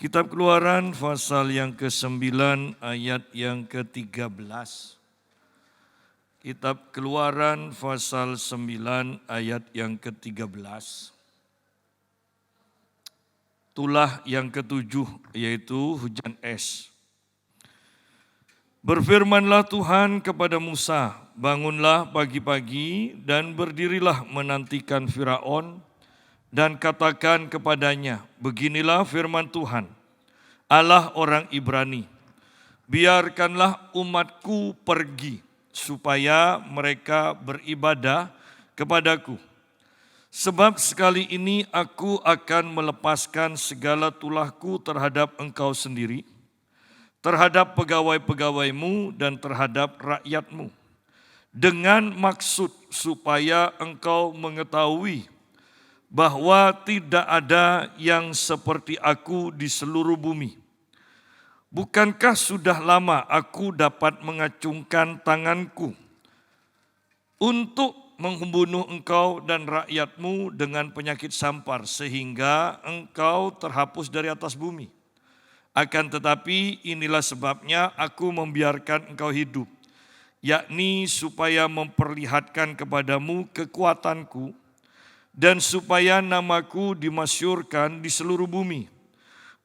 Kitab Keluaran pasal yang ke-9 ayat yang ke-13. Kitab Keluaran pasal 9 ayat yang ke-13. Tulah yang ke-7 yaitu hujan es. Berfirmanlah Tuhan kepada Musa, bangunlah pagi-pagi dan berdirilah menantikan Firaun, dan katakan kepadanya, beginilah firman Tuhan, Allah orang Ibrani, biarkanlah umatku pergi, supaya mereka beribadah kepadaku. Sebab sekali ini aku akan melepaskan segala tulahku terhadap engkau sendiri, terhadap pegawai-pegawaimu dan terhadap rakyatmu, dengan maksud supaya engkau mengetahui bahwa tidak ada yang seperti aku di seluruh bumi. Bukankah sudah lama aku dapat mengacungkan tanganku untuk membunuh engkau dan rakyatmu dengan penyakit sampar, sehingga engkau terhapus dari atas bumi. Akan tetapi inilah sebabnya aku membiarkan engkau hidup, yakni supaya memperlihatkan kepadamu kekuatanku, dan supaya namaku dimasyhurkan di seluruh bumi.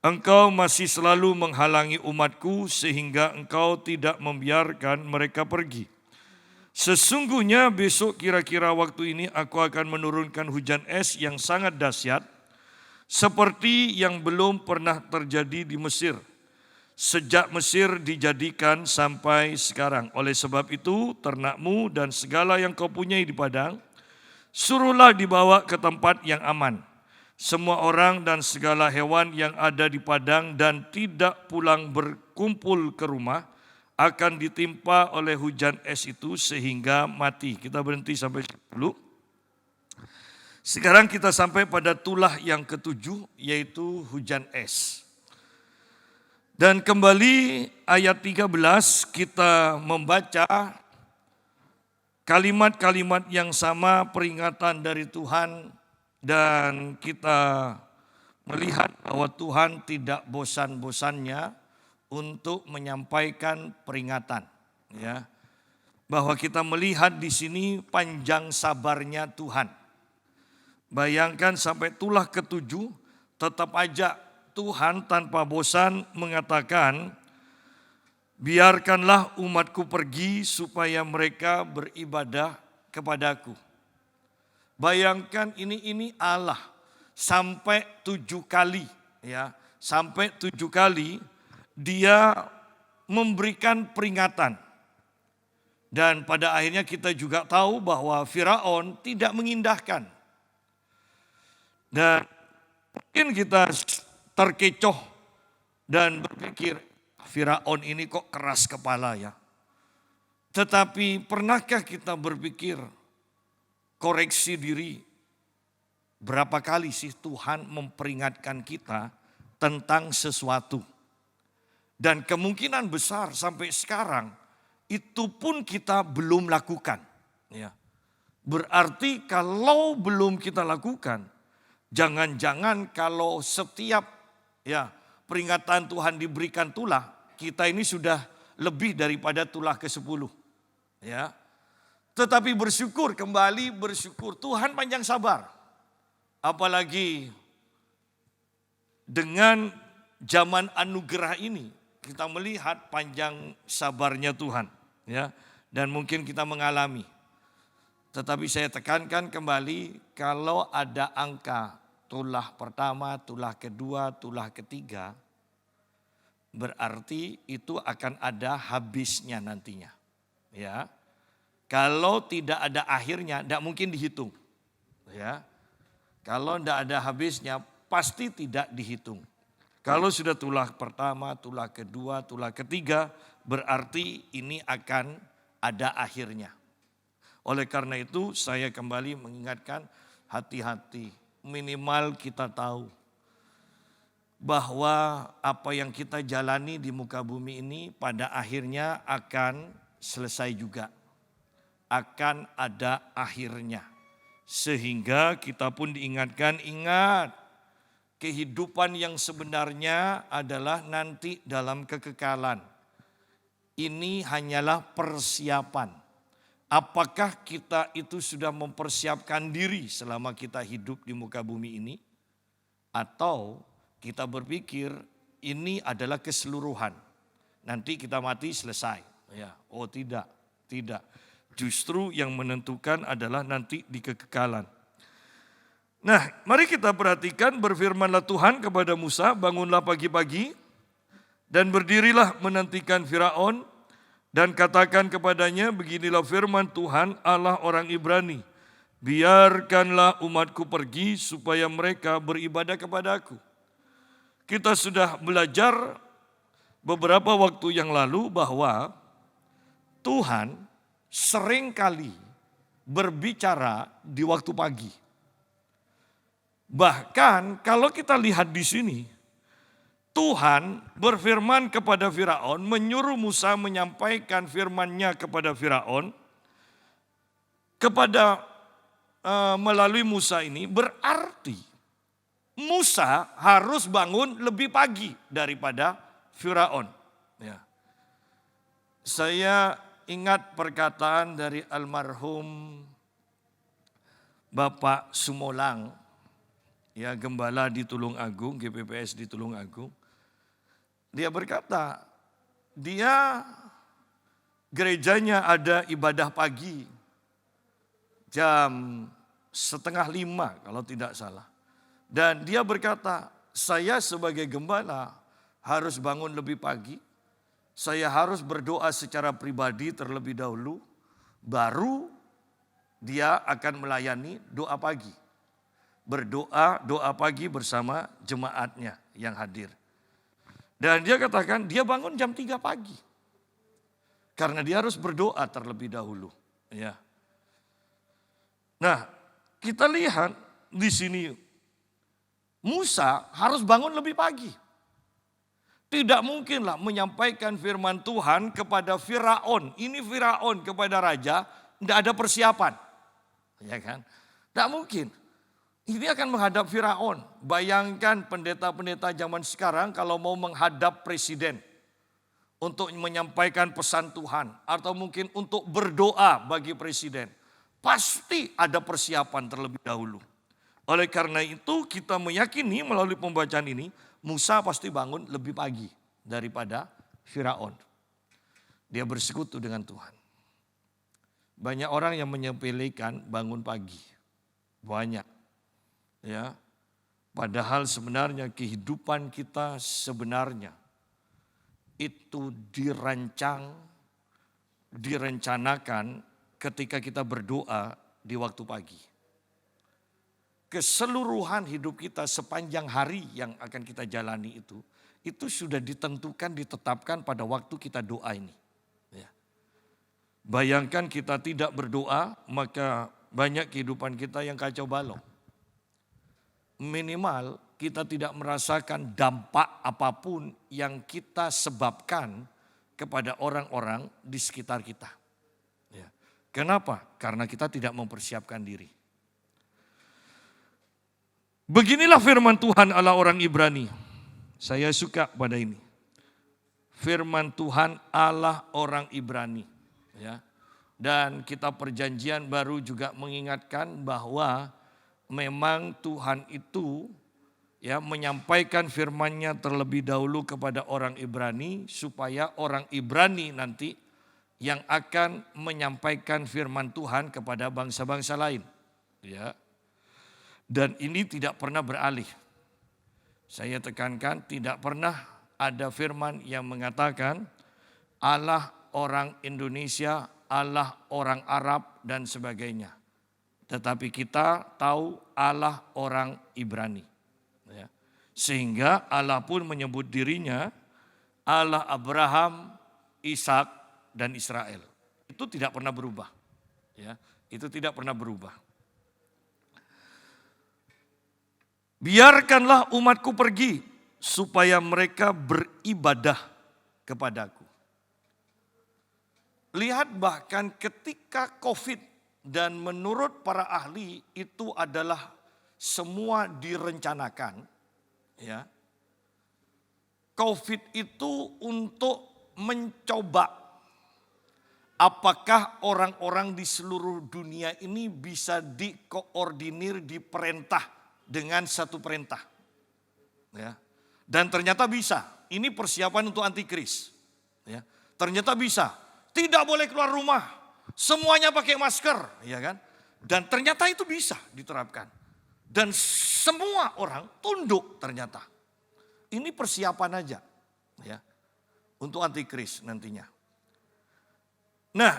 Engkau masih selalu menghalangi umatku sehingga engkau tidak membiarkan mereka pergi. Sesungguhnya besok kira-kira waktu ini aku akan menurunkan hujan es yang sangat dahsyat, seperti yang belum pernah terjadi di Mesir, sejak Mesir dijadikan sampai sekarang. Oleh sebab itu ternakmu dan segala yang kau punyai di padang, suruhlah dibawa ke tempat yang aman. Semua orang dan segala hewan yang ada di padang dan tidak pulang berkumpul ke rumah akan ditimpa oleh hujan es itu sehingga mati. Kita berhenti sampai dulu. Sekarang kita sampai pada tulah yang ke-7 yaitu hujan es. Dan kembali ayat 13 kita membaca kalimat-kalimat yang sama, peringatan dari Tuhan, dan kita melihat bahwa Tuhan tidak bosan-bosannya untuk menyampaikan peringatan, ya. Bahwa kita melihat di sini panjang sabarnya Tuhan. Bayangkan sampai tulah ke-7 tetap aja Tuhan tanpa bosan mengatakan, biarkanlah umatku pergi supaya mereka beribadah kepadaku. Bayangkan ini Allah sampai 7 kali, ya, sampai 7 kali dia memberikan peringatan. Dan pada akhirnya kita juga tahu bahwa Firaun tidak mengindahkan. Dan mungkin kita terkecoh dan berpikir, Firaun ini kok keras kepala ya. Tetapi pernahkah kita berpikir, koreksi diri, berapa kali sih Tuhan memperingatkan kita tentang sesuatu? Dan kemungkinan besar sampai sekarang itu pun kita belum lakukan. Ya. Berarti kalau belum kita lakukan, jangan-jangan kalau setiap peringatan Tuhan diberikan tulah, kita ini sudah lebih daripada tulah ke-10. Ya. Tetapi bersyukur, kembali bersyukur, Tuhan panjang sabar. Apalagi dengan zaman anugerah ini, kita melihat panjang sabarnya Tuhan. Ya, dan mungkin kita mengalami. Tetapi saya tekankan kembali, kalau ada angka tulah pertama, tulah kedua, tulah ketiga, berarti itu akan ada habisnya nantinya. Ya. Kalau tidak ada akhirnya, tidak mungkin dihitung. Ya, kalau tidak ada habisnya, pasti tidak dihitung. Kalau sudah tulah pertama, tulah kedua, tulah ketiga, berarti ini akan ada akhirnya. Oleh karena itu, saya kembali mengingatkan, hati-hati. Minimal kita tahu bahwa apa yang kita jalani di muka bumi ini pada akhirnya akan selesai juga. Akan ada akhirnya. Sehingga kita pun diingatkan, ingat kehidupan yang sebenarnya adalah nanti dalam kekekalan. Ini hanyalah persiapan. Apakah kita itu sudah mempersiapkan diri selama kita hidup di muka bumi ini? Atau kita berpikir ini adalah keseluruhan. Nanti kita mati selesai. Ya, oh tidak. Justru yang menentukan adalah nanti di kekekalan. Nah, mari kita perhatikan, berfirmanlah Tuhan kepada Musa, bangunlah pagi-pagi dan berdirilah menantikan Firaun dan katakan kepadanya, beginilah firman Tuhan Allah orang Ibrani, biarkanlah umatku pergi supaya mereka beribadah kepadaku. Kita sudah belajar beberapa waktu yang lalu bahwa Tuhan seringkali berbicara di waktu pagi. Bahkan kalau kita lihat di sini, Tuhan berfirman kepada Firaun, menyuruh Musa menyampaikan firman-Nya kepada Firaun, melalui Musa ini berarti Musa harus bangun lebih pagi daripada Firaun. Ya. Saya ingat perkataan dari almarhum Bapak Sumolang, ya, gembala di Tulungagung, GPPS di Tulungagung. Dia berkata, gerejanya ada ibadah pagi jam 4:30 kalau tidak salah. Dan dia berkata, saya sebagai gembala harus bangun lebih pagi. Saya harus berdoa secara pribadi terlebih dahulu. Baru dia akan melayani doa pagi. Doa pagi bersama jemaatnya yang hadir. Dan dia katakan dia bangun jam 3 pagi. Karena dia harus berdoa terlebih dahulu. Ya. Nah, kita lihat di sini Musa harus bangun lebih pagi. Tidak mungkinlah menyampaikan firman Tuhan kepada Firaun. Ini Firaun kepada raja, tidak ada persiapan. Ya kan? Tidak mungkin. Ini akan menghadap Firaun. Bayangkan pendeta-pendeta zaman sekarang kalau mau menghadap presiden untuk menyampaikan pesan Tuhan atau mungkin untuk berdoa bagi presiden. Pasti ada persiapan terlebih dahulu. Oleh karena itu kita meyakini melalui pembacaan ini Musa pasti bangun lebih pagi daripada Firaun. Dia bersekutu dengan Tuhan. Banyak orang yang menyepelekan bangun pagi. Banyak. Ya. Padahal sebenarnya kehidupan kita sebenarnya itu direncanakan ketika kita berdoa di waktu pagi. Keseluruhan hidup kita sepanjang hari yang akan kita jalani itu sudah ditetapkan pada waktu kita doa ini. Ya. Bayangkan kita tidak berdoa, maka banyak kehidupan kita yang kacau balau. Minimal kita tidak merasakan dampak apapun yang kita sebabkan kepada orang-orang di sekitar kita. Ya. Kenapa? Karena kita tidak mempersiapkan diri. Beginilah firman Tuhan Allah orang Ibrani. Saya suka pada ini. Firman Tuhan Allah orang Ibrani. Ya. Dan kitab perjanjian baru juga mengingatkan bahwa memang Tuhan itu ya menyampaikan firman-Nya terlebih dahulu kepada orang Ibrani supaya orang Ibrani nanti yang akan menyampaikan firman Tuhan kepada bangsa-bangsa lain. Ya. Dan ini tidak pernah beralih. Saya tekankan tidak pernah ada firman yang mengatakan Allah orang Indonesia, Allah orang Arab dan sebagainya. Tetapi kita tahu Allah orang Ibrani. Ya. Sehingga Allah pun menyebut dirinya Allah Abraham, Ishak dan Israel. Itu tidak pernah berubah. Ya. Itu tidak pernah berubah. Biarkanlah umatku pergi supaya mereka beribadah kepadaku. Lihat bahkan ketika COVID dan menurut para ahli itu adalah semua direncanakan. Ya. COVID itu untuk mencoba apakah orang-orang di seluruh dunia ini bisa dikoordinir, diperintah dengan satu perintah. Ya. Dan ternyata bisa. Ini persiapan untuk antikris. Ya. Ternyata bisa. Tidak boleh keluar rumah. Semuanya pakai masker. Ya kan? Dan ternyata itu bisa diterapkan. Dan semua orang tunduk ternyata. Ini persiapan aja. Ya. Untuk antikris nantinya. Nah,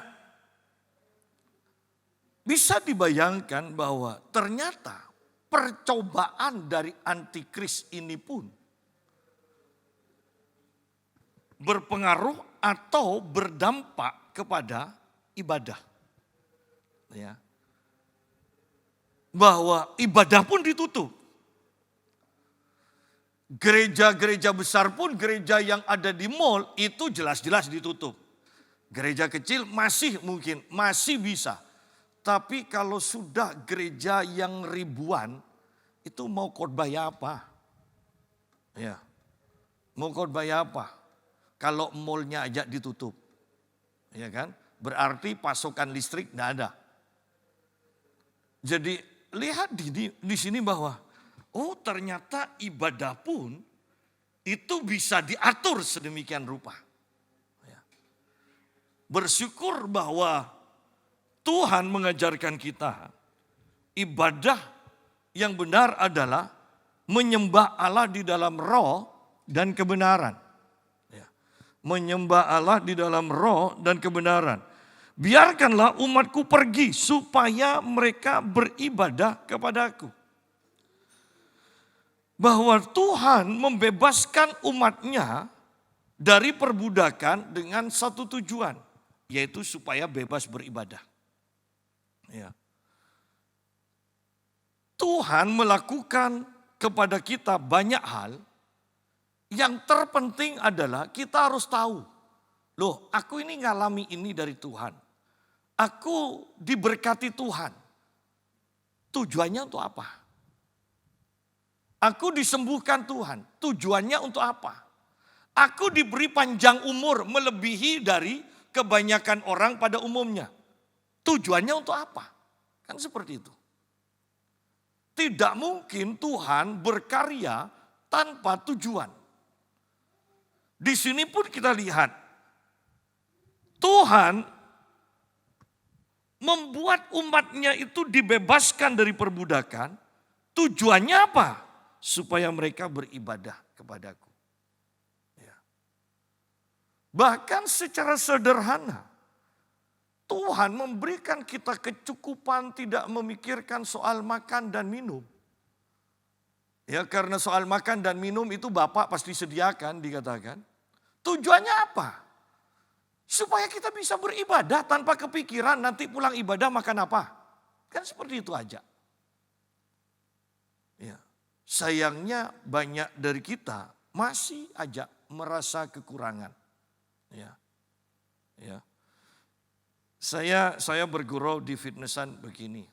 bisa dibayangkan bahwa ternyata percobaan dari antikris ini pun berpengaruh atau berdampak kepada ibadah. Ya. Bahwa ibadah pun ditutup. Gereja-gereja besar pun, gereja yang ada di mall itu jelas-jelas ditutup. Gereja kecil masih mungkin, masih bisa. Tapi kalau sudah gereja yang ribuan, itu mau khotbah apa? Ya. Mau khotbah apa? Kalau mallnya aja ditutup. Ya kan? Berarti pasokan listrik tidak ada. Jadi lihat di sini bahwa ternyata ibadah pun itu bisa diatur sedemikian rupa. Ya. Bersyukur bahwa Tuhan mengajarkan kita ibadah yang benar adalah menyembah Allah di dalam roh dan kebenaran. Ya. Menyembah Allah di dalam roh dan kebenaran. Biarkanlah umatku pergi supaya mereka beribadah kepadaku. Bahwa Tuhan membebaskan umatnya dari perbudakan dengan satu tujuan. Yaitu supaya bebas beribadah. Ya. Tuhan melakukan kepada kita banyak hal. Yang terpenting adalah kita harus tahu. Loh, aku ini ngalami ini dari Tuhan. Aku diberkati Tuhan. Tujuannya untuk apa? Aku disembuhkan Tuhan. Tujuannya untuk apa? Aku diberi panjang umur melebihi dari kebanyakan orang pada umumnya. Tujuannya untuk apa? Kan seperti itu. Tidak mungkin Tuhan berkarya tanpa tujuan. Di sini pun kita lihat. Tuhan membuat umatnya itu dibebaskan dari perbudakan. Tujuannya apa? Supaya mereka beribadah kepadaku. Ya. Bahkan secara sederhana, Tuhan memberikan kita kecukupan tidak memikirkan soal makan dan minum. Ya, karena soal makan dan minum itu Bapak pasti sediakan dikatakan. Tujuannya apa? Supaya kita bisa beribadah tanpa kepikiran nanti pulang ibadah makan apa. Kan seperti itu aja. Ya. Sayangnya banyak dari kita masih aja merasa kekurangan. Ya. Ya. Saya bergurau di fitnessan begini.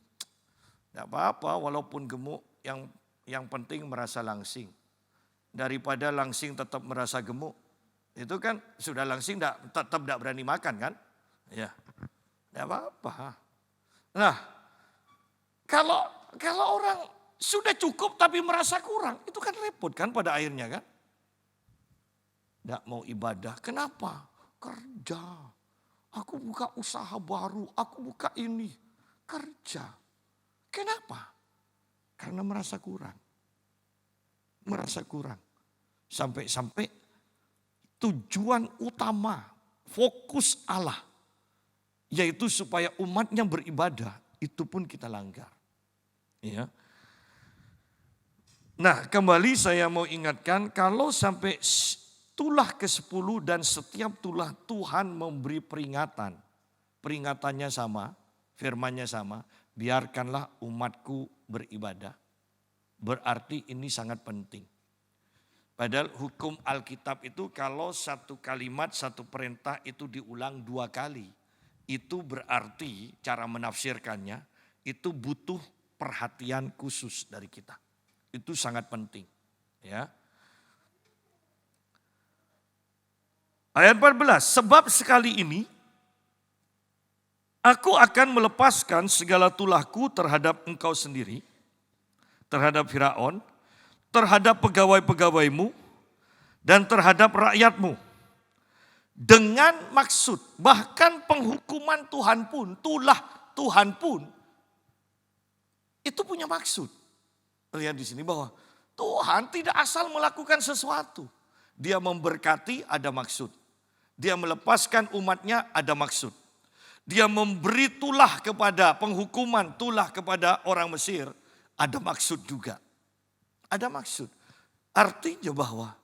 Tidak apa-apa walaupun gemuk, yang penting merasa langsing. Daripada langsing tetap merasa gemuk. Itu kan sudah langsing tetap tidak berani makan kan. Ya, tidak apa-apa. Nah, kalau orang sudah cukup tapi merasa kurang, itu kan repot kan pada akhirnya kan. Tidak mau ibadah, kenapa? Kerja. Aku buka usaha baru, aku buka ini. Kerja. Kenapa? Karena merasa kurang. Merasa kurang. Sampai tujuan utama, fokus Allah. Yaitu supaya umatnya beribadah, itu pun kita langgar. Ya. Nah, kembali saya mau ingatkan, kalau sampai tulah ke-10 dan setiap tulah Tuhan memberi peringatan. Peringatannya sama, firmannya sama, biarkanlah umatku beribadah. Berarti ini sangat penting. Padahal hukum Alkitab itu kalau satu kalimat, satu perintah itu diulang 2 kali. Itu berarti cara menafsirkannya itu butuh perhatian khusus dari kita. Itu sangat penting. Ya. Ayat 14, sebab sekali ini aku akan melepaskan segala tulahku terhadap engkau sendiri, terhadap Firaun, terhadap pegawai-pegawaimu, dan terhadap rakyatmu. Dengan maksud, bahkan penghukuman Tuhan pun, tulah Tuhan pun, itu punya maksud. Lihat di sini bahwa Tuhan tidak asal melakukan sesuatu. Dia memberkati ada maksud. Dia melepaskan umatnya ada maksud. Dia memberi tulah kepada penghukuman, tulah kepada orang Mesir, ada maksud juga. Ada maksud. Artinya bahwa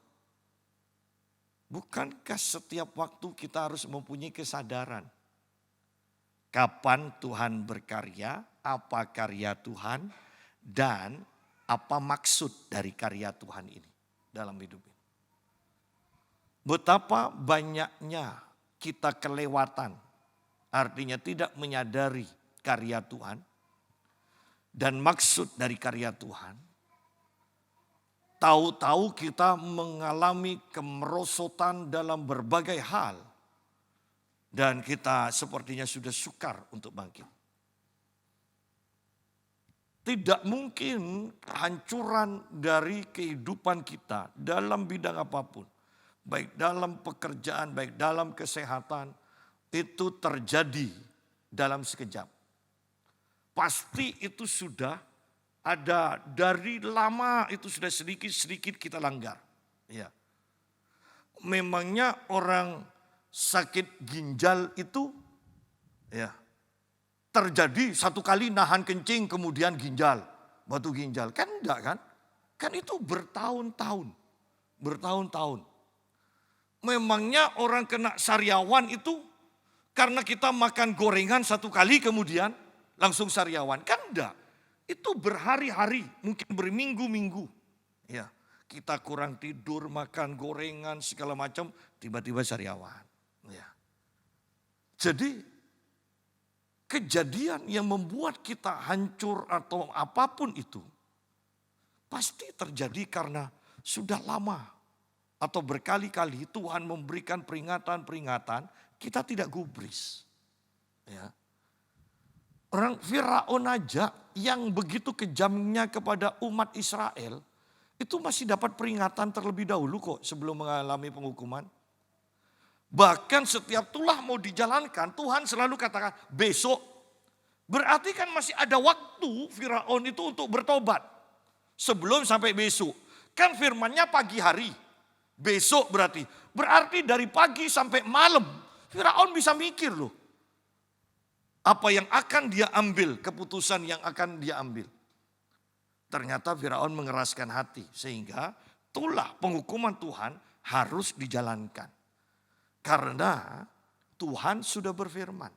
bukankah setiap waktu kita harus mempunyai kesadaran kapan Tuhan berkarya, apa karya Tuhan, dan apa maksud dari karya Tuhan ini dalam hidup ini. Betapa banyaknya kita kelewatan, artinya tidak menyadari karya Tuhan dan maksud dari karya Tuhan. Tahu-tahu kita mengalami kemerosotan dalam berbagai hal. Dan kita sepertinya sudah sukar untuk bangkit. Tidak mungkin kehancuran dari kehidupan kita dalam bidang apapun. Baik dalam pekerjaan, baik dalam kesehatan. Itu terjadi dalam sekejap. Pasti itu sudah ada dari lama, itu sudah sedikit-sedikit kita langgar. Ya. Memangnya orang sakit ginjal itu ya terjadi satu kali nahan kencing kemudian ginjal, batu ginjal. Kan enggak kan? Kan itu bertahun-tahun. Bertahun-tahun. Memangnya orang kena sariawan itu karena kita makan gorengan satu kali kemudian langsung sariawan. Kan enggak. Itu berhari-hari, mungkin berminggu-minggu. Ya, kita kurang tidur, makan gorengan segala macam, tiba-tiba sariawan. Ya. Jadi kejadian yang membuat kita hancur atau apapun itu pasti terjadi karena sudah lama atau berkali-kali Tuhan memberikan peringatan-peringatan, kita tidak gubris. Ya. Orang Firaun aja yang begitu kejamnya kepada umat Israel, itu masih dapat peringatan terlebih dahulu kok sebelum mengalami penghukuman. Bahkan setiap tulah mau dijalankan, Tuhan selalu katakan besok. Berarti kan masih ada waktu Firaun itu untuk bertobat. Sebelum sampai besok. Kan firmannya pagi hari. Besok berarti. Berarti dari pagi sampai malam Firaun bisa mikir loh. Apa yang akan dia ambil, keputusan yang akan dia ambil. Ternyata Firaun mengeraskan hati. Sehingga tulah penghukuman Tuhan harus dijalankan. Karena Tuhan sudah berfirman.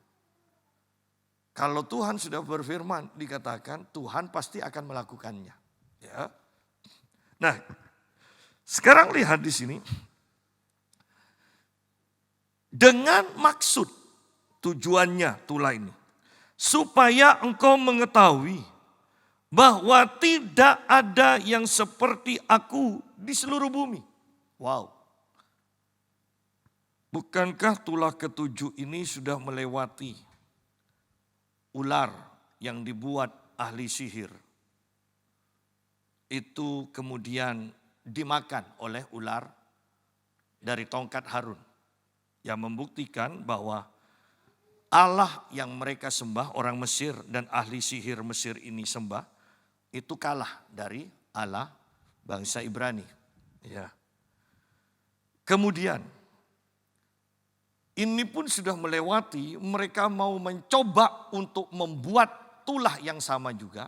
Kalau Tuhan sudah berfirman, dikatakan Tuhan pasti akan melakukannya. Ya. Nah, sekarang lihat di sini. Dengan maksud tujuannya tulah ini. Supaya engkau mengetahui bahwa tidak ada yang seperti aku di seluruh bumi. Wow. Bukankah tulah ketujuh ini sudah melewati ular yang dibuat ahli sihir? Itu kemudian dimakan oleh ular dari tongkat Harun. Yang membuktikan bahwa Allah yang mereka sembah, orang Mesir dan ahli sihir Mesir ini sembah, itu kalah dari Allah bangsa Ibrani. Ya. Kemudian ini pun sudah melewati, mereka mau mencoba untuk membuat tulah yang sama juga.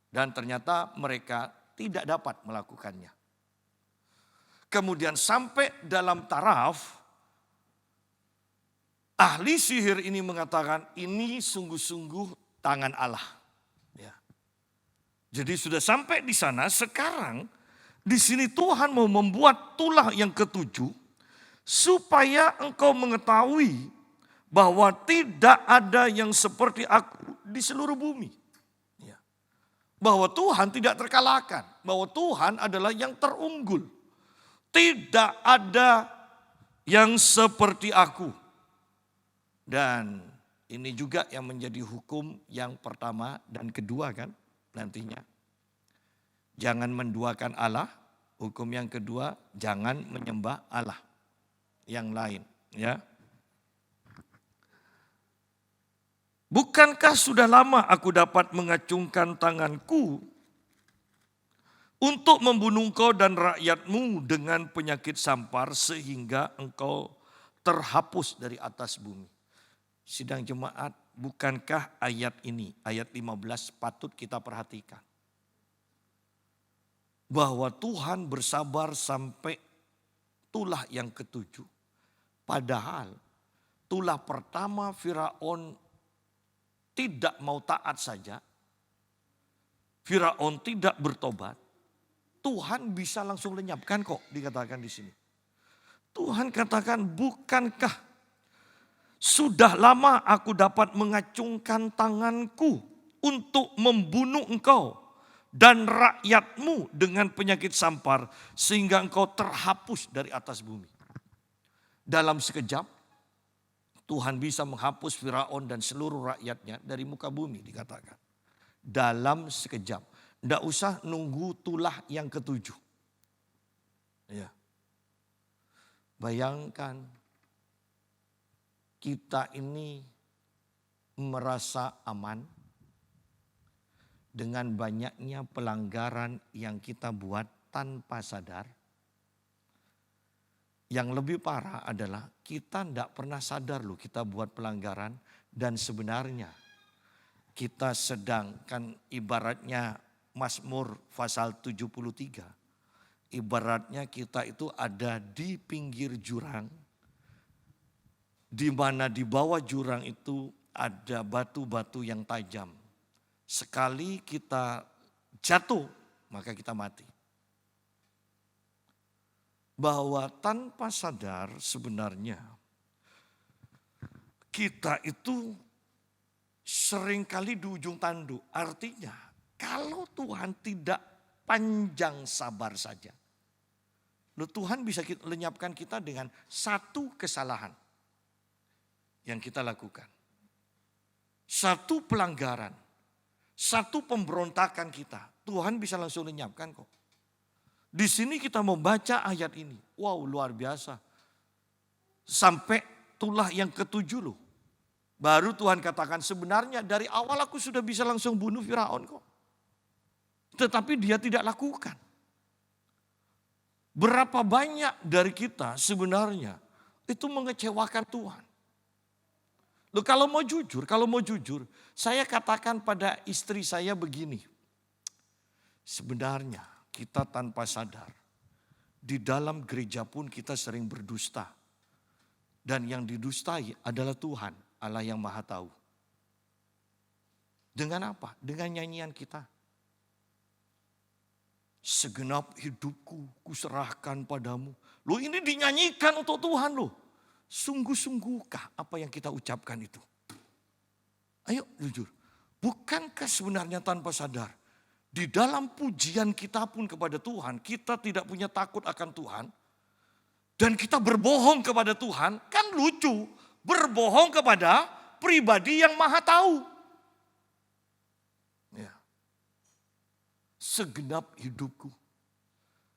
Dan ternyata mereka tidak dapat melakukannya. Kemudian sampai dalam taraf, ahli sihir ini mengatakan ini sungguh-sungguh tangan Allah. Ya. Jadi sudah sampai di sana, sekarang di sini Tuhan mau membuat tulah yang ketujuh. Supaya engkau mengetahui bahwa tidak ada yang seperti aku di seluruh bumi. Ya. Bahwa Tuhan tidak terkalahkan. Bahwa Tuhan adalah yang terunggul. Tidak ada yang seperti aku. Dan ini juga yang menjadi hukum yang pertama dan kedua kan nantinya. Jangan menduakan Allah. Hukum yang kedua, jangan menyembah Allah yang lain. Ya. Bukankah sudah lama aku dapat mengacungkan tanganku untuk membunuh engkau dan rakyatmu dengan penyakit sampar sehingga engkau terhapus dari atas bumi. Sidang jemaat, bukankah ayat ini, ayat 15 patut kita perhatikan. Bahwa Tuhan bersabar sampai tulah yang ketujuh. Padahal tulah pertama Firaun tidak mau taat saja. Firaun tidak bertobat. Tuhan bisa langsung lenyapkan kok dikatakan di sini. Tuhan katakan bukankah sudah lama aku dapat mengacungkan tanganku untuk membunuh engkau dan rakyatmu dengan penyakit sampar sehingga engkau terhapus dari atas bumi. Dalam sekejap Tuhan bisa menghapus Firaun dan seluruh rakyatnya dari muka bumi dikatakan. Dalam sekejap. Tidak usah nunggu tulah yang ketujuh. Ya. Bayangkan kita ini merasa aman dengan banyaknya pelanggaran yang kita buat tanpa sadar. Yang lebih parah adalah kita tidak pernah sadar loh kita buat pelanggaran dan sebenarnya kita sedang kan ibaratnya Mazmur pasal 73. Ibaratnya kita itu ada di pinggir jurang. Di mana di bawah jurang itu ada batu-batu yang tajam. Sekali kita jatuh maka kita mati. Bahwa tanpa sadar sebenarnya kita itu seringkali di ujung tanduk. Artinya kalau Tuhan tidak panjang sabar saja. Tuhan bisa lenyapkan kita dengan satu kesalahan yang kita lakukan. Satu pelanggaran, satu pemberontakan kita. Tuhan bisa langsung lenyapkan kok. Di sini kita membaca ayat ini. Wow, luar biasa. Sampai tulah yang ketujuh loh. Baru Tuhan katakan sebenarnya dari awal aku sudah bisa langsung bunuh Firaun kok. Tetapi dia tidak lakukan. Berapa banyak dari kita sebenarnya itu mengecewakan Tuhan. Loh kalau mau jujur, saya katakan pada istri saya begini. Sebenarnya kita tanpa sadar, di dalam gereja pun kita sering berdusta. Dan yang didustai adalah Tuhan, Allah yang Maha Tahu. Dengan apa? Dengan nyanyian kita. Segenap hidupku kuserahkan padamu. Loh ini dinyanyikan untuk Tuhan loh. Sungguh-sungguhkah apa yang kita ucapkan itu? Ayo jujur. Bukankah sebenarnya tanpa sadar. Di dalam pujian kita pun kepada Tuhan. Kita tidak punya takut akan Tuhan. Dan kita berbohong kepada Tuhan. Kan lucu. Berbohong kepada pribadi yang Maha Tahu. Segenap hidupku.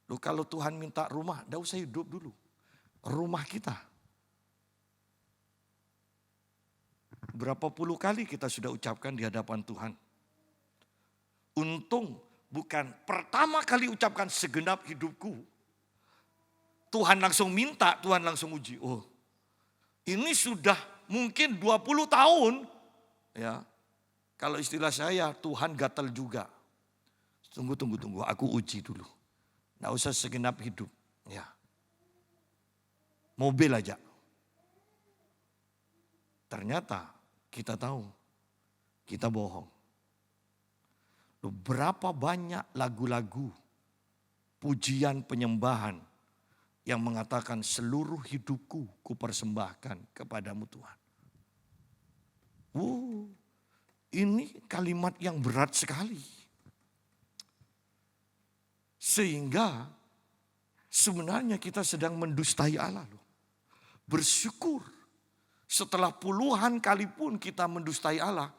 Loh kalau Tuhan minta rumah, tidak usah hidup dulu. Rumah kita. Berapa puluh kali kita sudah ucapkan di hadapan Tuhan. Untung bukan pertama kali ucapkan segenap hidupku. Tuhan langsung minta, Tuhan langsung uji. Oh, ini sudah mungkin 20 tahun. Ya, kalau istilah saya Tuhan gatal juga. Tunggu, aku uji dulu. Nggak usah segenap hidup. Ya. Mobil aja. Ternyata kita tahu, kita bohong. Berapa banyak lagu-lagu, pujian penyembahan yang mengatakan seluruh hidupku kupersembahkan kepadamu Tuhan. Ini kalimat yang berat sekali. Sehingga sebenarnya kita sedang mendustai Allah loh. Bersyukur setelah puluhan kali pun kita mendustai Allah,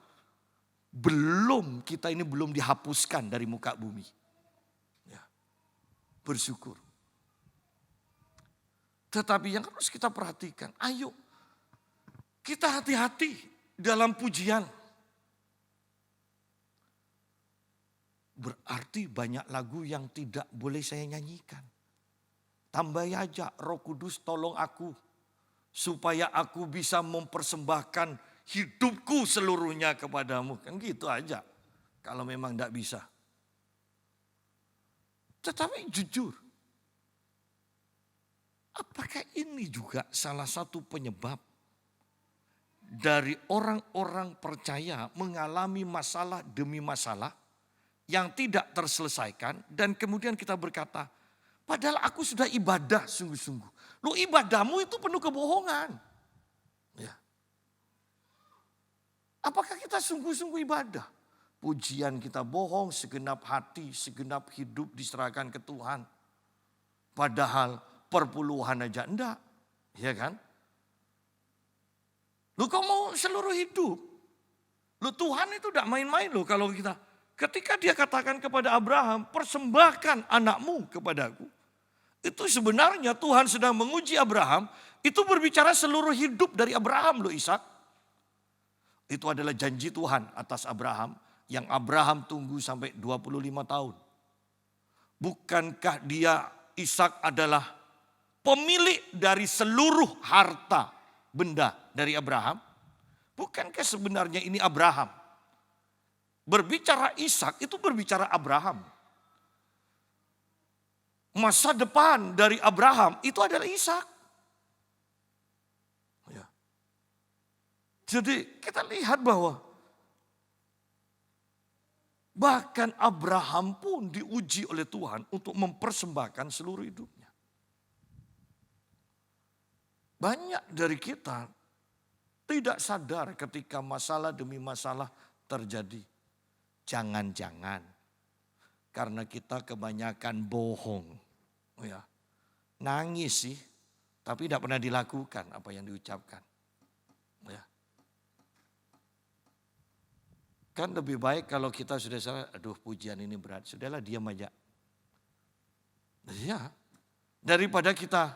kita ini belum dihapuskan dari muka bumi. Ya, bersyukur. Tetapi yang harus kita perhatikan, ayo kita hati-hati dalam pujian. Berarti banyak lagu yang tidak boleh saya nyanyikan. Tambah aja, Roh Kudus tolong aku. Supaya aku bisa mempersembahkan hidupku seluruhnya kepadamu. Kan gitu aja. Kalau memang tidak bisa. Tetapi jujur. Apakah ini juga salah satu penyebab dari orang-orang percaya mengalami masalah demi masalah yang tidak terselesaikan dan kemudian kita berkata, padahal aku sudah ibadah sungguh-sungguh. Lu ibadahmu itu penuh kebohongan. Ya. Apakah kita sungguh-sungguh ibadah? Pujian kita bohong, segenap hati, segenap hidup diserahkan ke Tuhan. Padahal perpuluhan aja enggak, ya kan? Lu kok mau seluruh hidup? Lu Tuhan itu enggak main-main loh kalau kita. Ketika dia katakan kepada Abraham, persembahkan anakmu kepadaku. Itu sebenarnya Tuhan sedang menguji Abraham, itu berbicara seluruh hidup dari Abraham loh Ishak. Itu adalah janji Tuhan atas Abraham yang Abraham tunggu sampai 25 tahun. Bukankah dia Ishak adalah pemilik dari seluruh harta benda dari Abraham? Bukankah sebenarnya ini Abraham? Berbicara Ishak itu berbicara Abraham. Masa depan dari Abraham itu adalah Ishak. Ya. Jadi kita lihat bahwa bahkan Abraham pun diuji oleh Tuhan untuk mempersembahkan seluruh hidupnya. Banyak dari kita tidak sadar ketika masalah demi masalah terjadi. Jangan-jangan karena kita kebanyakan bohong. Ya. Nangis sih, tapi tidak pernah dilakukan apa yang diucapkan. Ya. Kan lebih baik kalau kita sudah salah, aduh pujian ini berat, sudahlah diam aja. Ya, daripada kita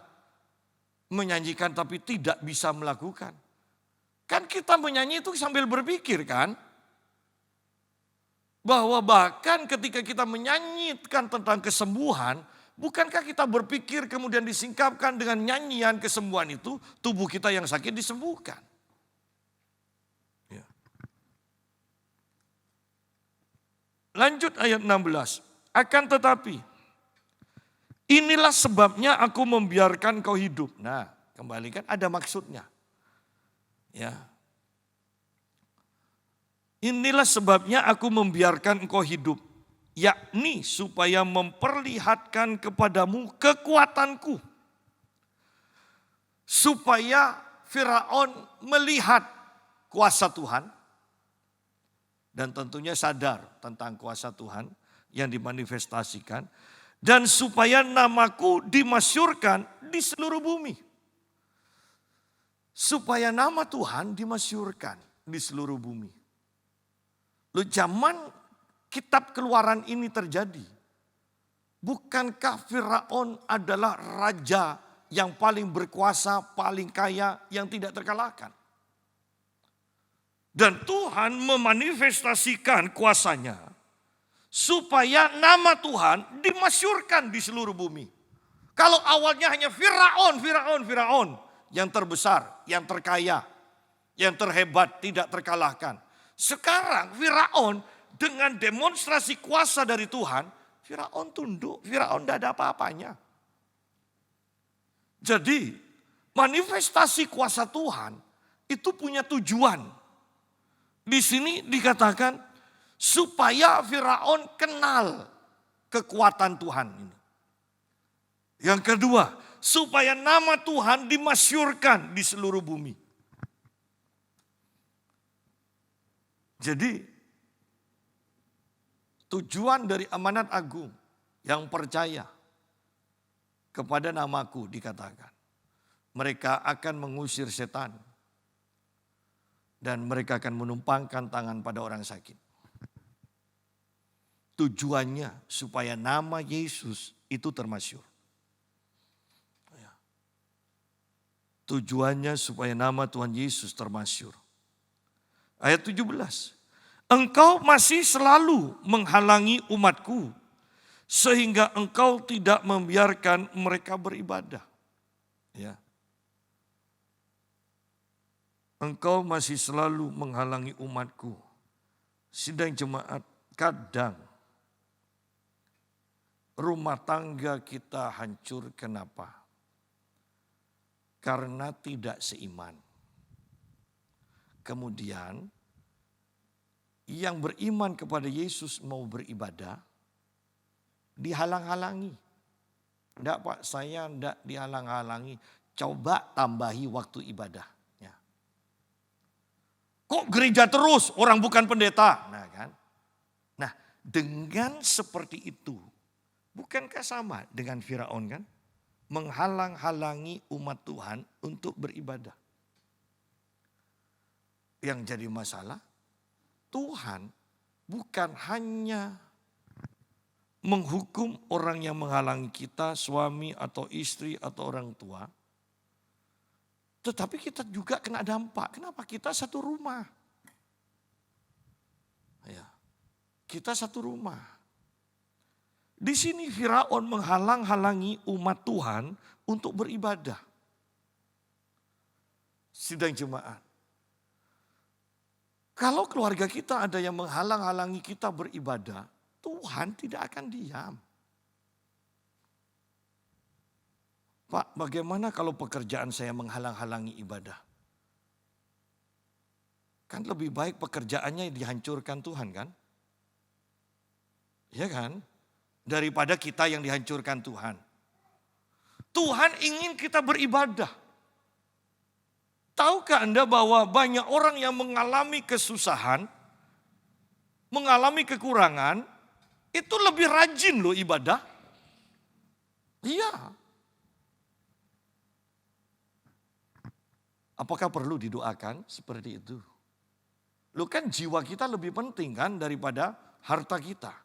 menyanyikan tapi tidak bisa melakukan. Kan kita menyanyi itu sambil berpikir kan. Bahwa bahkan ketika kita menyanyikan tentang kesembuhan, bukankah kita berpikir kemudian disingkapkan dengan nyanyian kesembuhan itu, tubuh kita yang sakit disembuhkan. Ya. Lanjut ayat 16. Akan tetapi, inilah sebabnya aku membiarkan kau hidup. Nah, kembali kan ada maksudnya. Ya. Inilah sebabnya aku membiarkan engkau hidup. Yakni supaya memperlihatkan kepadamu kekuatanku. Supaya Firaun melihat kuasa Tuhan. Dan tentunya sadar tentang kuasa Tuhan yang dimanifestasikan. Dan supaya namaku dimasyurkan di seluruh bumi. Supaya nama Tuhan dimasyurkan di seluruh bumi. Loh, zaman kitab Keluaran ini terjadi. Bukankah Firaun adalah raja yang paling berkuasa, paling kaya, yang tidak terkalahkan? Dan Tuhan memanifestasikan kuasanya supaya nama Tuhan dimasyurkan di seluruh bumi. Kalau awalnya hanya Firaun yang terbesar, yang terkaya, yang terhebat, tidak terkalahkan. Sekarang Firaun dengan demonstrasi kuasa dari Tuhan, Firaun tunduk, Firaun tidak ada apa-apanya. Jadi manifestasi kuasa Tuhan itu punya tujuan. Di sini dikatakan supaya Firaun kenal kekuatan Tuhan ini. Yang kedua, supaya nama Tuhan dimasyurkan di seluruh bumi. Jadi tujuan dari amanat agung yang percaya kepada namaku dikatakan, mereka akan mengusir setan dan mereka akan menumpangkan tangan pada orang sakit. Tujuannya supaya nama Yesus itu termasyhur. Tujuannya supaya nama Tuhan Yesus termasyhur. Ayat 17. Engkau masih selalu menghalangi umatku sehingga engkau tidak membiarkan mereka beribadah. Ya. Engkau masih selalu menghalangi umatku. Sidang jemaat, kadang rumah tangga kita hancur. Kenapa? Karena tidak seiman. Kemudian yang beriman kepada Yesus mau beribadah dihalang-halangi. Enggak Pak, saya enggak dihalang-halangi. Coba tambahi waktu ibadah. Ya. Kok gereja terus, orang bukan pendeta? Nah kan. Nah dengan seperti itu, bukankah sama dengan Firaun kan? Menghalang-halangi umat Tuhan untuk beribadah. Yang jadi masalah, Tuhan bukan hanya menghukum orang yang menghalangi kita, suami atau istri atau orang tua. Tetapi kita juga kena dampak. Kenapa? Kita satu rumah. Ya, kita satu rumah. Di sini Firaun menghalang-halangi umat Tuhan untuk beribadah. Sidang jemaat. Kalau keluarga kita ada yang menghalang-halangi kita beribadah, Tuhan tidak akan diam. Pak, bagaimana kalau pekerjaan saya menghalang-halangi ibadah? Kan lebih baik pekerjaannya dihancurkan Tuhan kan? Iya kan? Daripada kita yang dihancurkan Tuhan. Tuhan ingin kita beribadah. Tahukah Anda bahwa banyak orang yang mengalami kesusahan, mengalami kekurangan, itu lebih rajin loh ibadah. Iya. Apakah perlu didoakan seperti itu? Loh kan jiwa kita lebih penting kan daripada harta kita.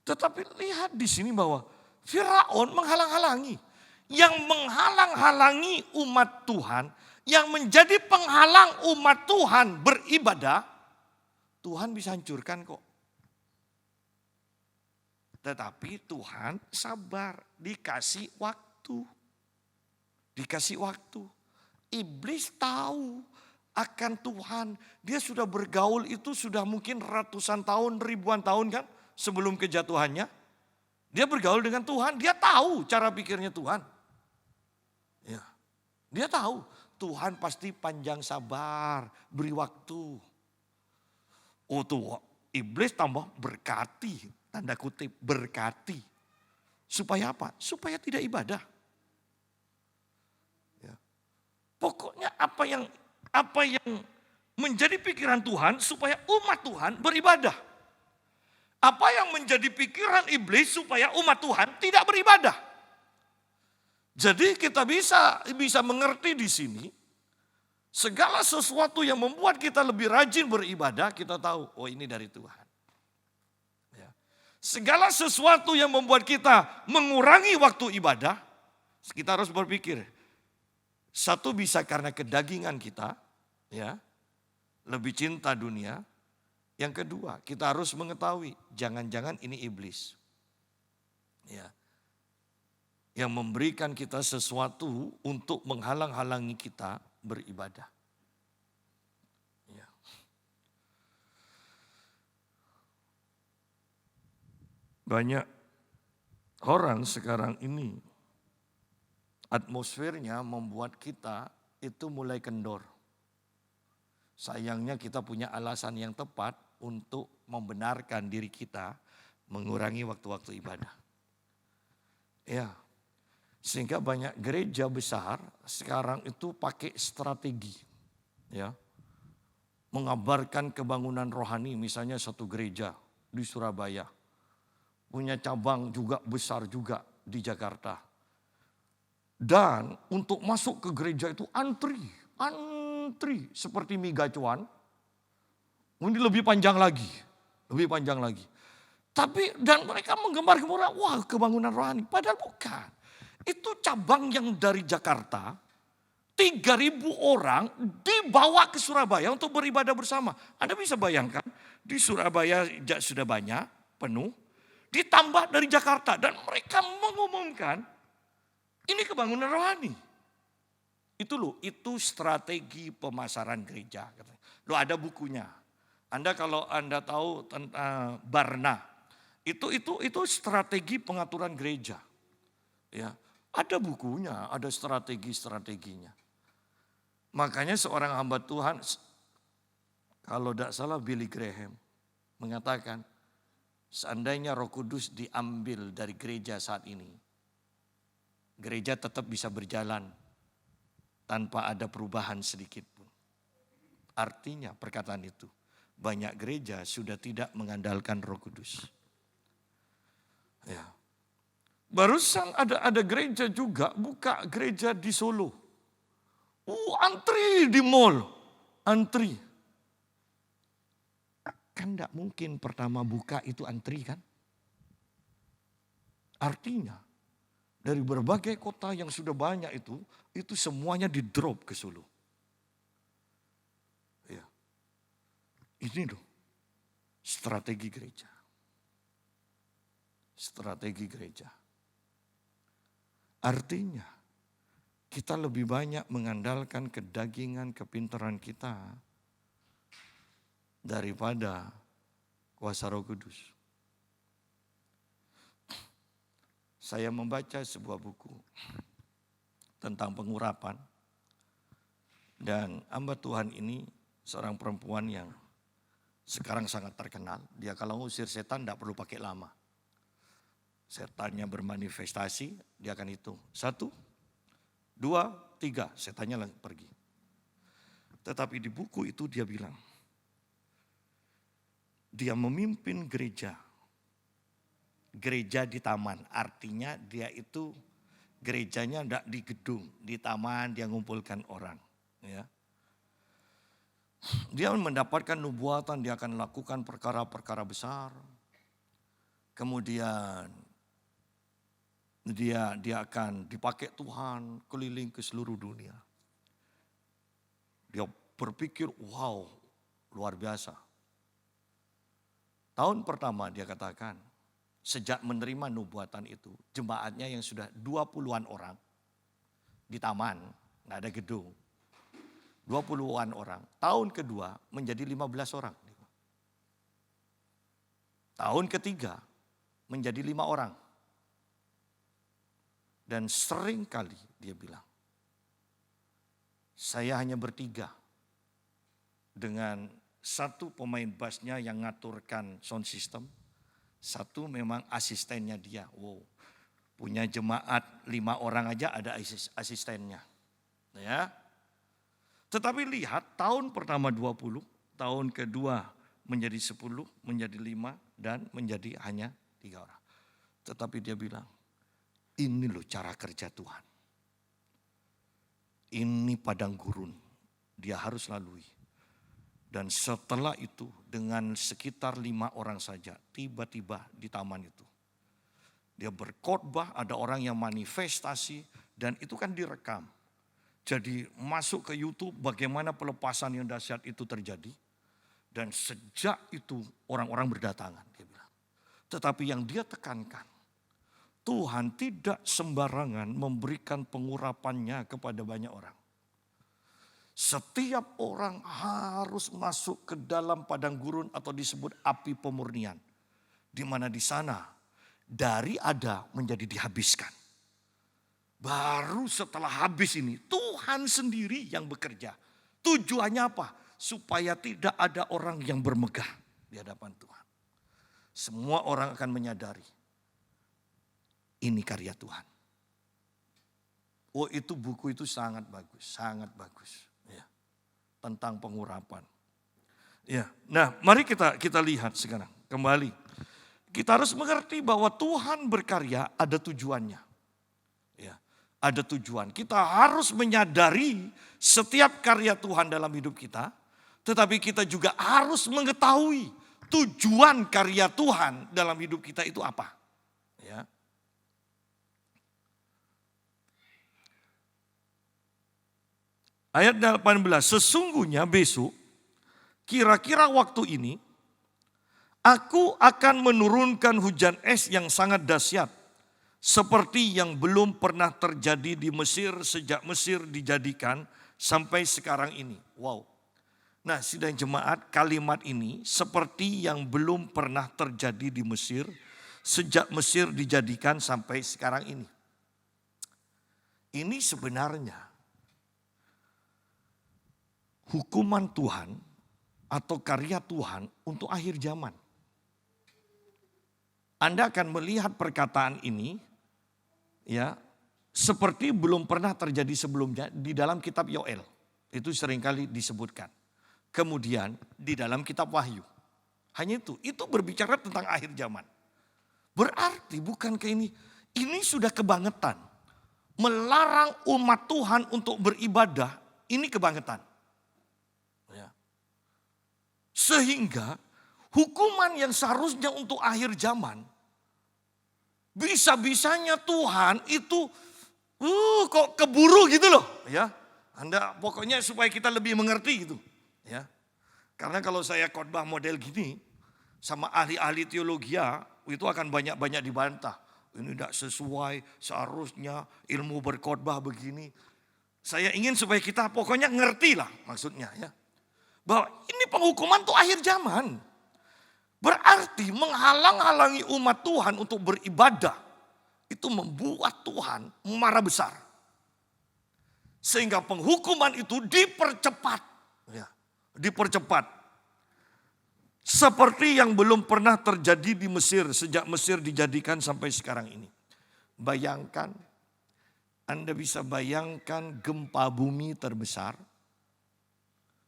Tetapi lihat di sini bahwa Firaun menghalang-halangi. Yang menghalang-halangi umat Tuhan, yang menjadi penghalang umat Tuhan beribadah, Tuhan bisa hancurkan kok. Tetapi Tuhan sabar, dikasih waktu. Dikasih waktu. Iblis tahu akan Tuhan. Dia sudah bergaul itu sudah mungkin ratusan tahun, ribuan tahun kan. Sebelum kejatuhannya, dia bergaul dengan Tuhan. Dia tahu cara pikirnya Tuhan. Ya, dia tahu Tuhan pasti panjang sabar, beri waktu. Oh tuh, iblis tambah berkati, tanda kutip berkati. Supaya apa? Supaya tidak ibadah. Ya. Pokoknya apa yang menjadi pikiran Tuhan supaya umat Tuhan beribadah. Apa yang menjadi pikiran iblis supaya umat Tuhan tidak beribadah. Jadi kita bisa mengerti di sini. Segala sesuatu yang membuat kita lebih rajin beribadah, kita tahu, oh ini dari Tuhan. Ya. Segala sesuatu yang membuat kita mengurangi waktu ibadah, kita harus berpikir. Satu bisa karena kedagingan kita, ya, lebih cinta dunia. Yang kedua, kita harus mengetahui, jangan-jangan ini iblis. Ya. Yang memberikan kita sesuatu untuk menghalang-halangi kita beribadah. Ya. Banyak orang sekarang ini, atmosfernya membuat kita itu mulai kendor. Sayangnya kita punya alasan yang tepat untuk membenarkan diri kita mengurangi waktu-waktu ibadah. Ya, sehingga banyak gereja besar sekarang itu pakai strategi, ya, mengabarkan kebangunan rohani. Misalnya satu gereja di Surabaya punya cabang juga besar juga di Jakarta. Dan untuk masuk ke gereja itu antri seperti mie gacuan. Ini lebih panjang lagi. Tapi dan mereka menggembar-gemborkan, wah kebangunan rohani. Padahal bukan. Itu cabang yang dari Jakarta, 3.000 orang dibawa ke Surabaya untuk beribadah bersama. Anda bisa bayangkan, di Surabaya sudah banyak, penuh. Ditambah dari Jakarta. Dan mereka mengumumkan, ini kebangunan rohani. Itu strategi pemasaran gereja. Loh ada bukunya. Kalau Anda tahu tentang Barna, itu strategi pengaturan gereja. Ya, ada bukunya, ada strategi-strateginya. Makanya seorang hamba Tuhan, kalau tidak salah Billy Graham mengatakan, seandainya Roh Kudus diambil dari gereja saat ini, gereja tetap bisa berjalan tanpa ada perubahan sedikit pun. Artinya perkataan itu, banyak gereja sudah tidak mengandalkan Roh Kudus. Ya. Barusan ada gereja juga buka gereja di Solo. Antri di mall, antri. Kan tidak mungkin pertama buka itu antri kan? Artinya dari berbagai kota yang sudah banyak itu semuanya di drop ke Solo. Ya. Ini loh strategi gereja. Strategi gereja. Artinya kita lebih banyak mengandalkan kedagingan, kepintaran kita daripada kuasa Roh Kudus. Saya membaca sebuah buku tentang pengurapan. Dan hamba Tuhan ini seorang perempuan yang sekarang sangat terkenal. Dia kalau ngusir setan tidak perlu pakai lama. Setannya bermanifestasi, dia akan hitung. 1, 2, 3, setannya pergi. Tetapi di buku itu dia bilang, dia memimpin gereja di taman. Artinya dia itu gerejanya tidak di gedung, di taman dia ngumpulkan orang. Ya. Dia mendapatkan nubuatan, dia akan lakukan perkara-perkara besar. Kemudian dia akan dipakai Tuhan keliling ke seluruh dunia. Dia berpikir, wow, luar biasa. Tahun pertama dia katakan, sejak menerima nubuatan itu, jemaatnya yang sudah 20-an orang di taman, nggak ada gedung. 20-an orang. Tahun kedua menjadi 15 orang. Tahun ketiga menjadi 5 orang. Dan sering kali dia bilang, saya hanya bertiga dengan satu pemain bassnya yang ngaturkan sound system, satu memang asistennya dia. Wow, punya jemaat 5 orang aja ada asistennya. Ya. Tetapi lihat tahun pertama 20, tahun kedua menjadi 10, menjadi 5 dan menjadi hanya 3 orang. Tetapi dia bilang, ini loh cara kerja Tuhan. Ini padang gurun, dia harus lalui. Dan setelah itu dengan sekitar 5 orang saja, tiba-tiba di taman itu. Dia berkhotbah, ada orang yang manifestasi dan itu kan direkam. Jadi masuk ke YouTube bagaimana pelepasan yang dahsyat itu terjadi. Dan sejak itu orang-orang berdatangan, dia bilang. Tetapi yang dia tekankan, Tuhan tidak sembarangan memberikan pengurapannya kepada banyak orang. Setiap orang harus masuk ke dalam padang gurun atau disebut api pemurnian. Di mana di sana dari ada menjadi dihabiskan. Baru setelah habis ini Tuhan sendiri yang bekerja. Tujuannya apa? Supaya tidak ada orang yang bermegah di hadapan Tuhan. Semua orang akan menyadari. Ini karya Tuhan. Oh itu buku itu sangat bagus, sangat bagus. Ya, tentang pengurapan. Ya, nah mari kita lihat sekarang kembali. kita harus mengerti bahwa Tuhan berkarya ada tujuannya. Ya, ada tujuan. Kita harus menyadari setiap karya Tuhan dalam hidup kita, tetapi kita juga harus mengetahui tujuan karya Tuhan dalam hidup kita itu apa. Ya. Ayat 18, sesungguhnya besok, kira-kira waktu ini, aku akan menurunkan hujan es yang sangat dahsyat, seperti yang belum pernah terjadi di Mesir sejak Mesir dijadikan sampai sekarang ini. Wow. Nah, sidang jemaat, kalimat ini seperti yang belum pernah terjadi di Mesir sejak Mesir dijadikan sampai sekarang ini. Ini sebenarnya hukuman Tuhan atau karya Tuhan untuk akhir zaman. Anda akan melihat perkataan ini ya seperti belum pernah terjadi sebelumnya di dalam kitab Yoel. Itu seringkali disebutkan. Kemudian di dalam kitab Wahyu. Hanya itu berbicara tentang akhir zaman. Berarti bukankah ini sudah kebangetan. Melarang umat Tuhan untuk beribadah, ini kebangetan. Ya. Sehingga hukuman yang seharusnya untuk akhir zaman, bisa-bisanya Tuhan itu kok keburu gitu loh. Ya, Anda pokoknya supaya kita lebih mengerti gitu. Ya, karena kalau saya khotbah model gini sama ahli-ahli teologi itu akan banyak-banyak dibantah. Ini tidak sesuai, seharusnya ilmu berkhotbah begini. Saya ingin supaya kita pokoknya ngerti lah maksudnya ya. Bahwa ini penghukuman tuh akhir zaman. Berarti menghalang-halangi umat Tuhan untuk beribadah. Itu membuat Tuhan marah besar. Sehingga penghukuman itu dipercepat. Ya, dipercepat. Seperti yang belum pernah terjadi di Mesir sejak Mesir dijadikan sampai sekarang ini. Bayangkan, Anda bisa bayangkan gempa bumi terbesar.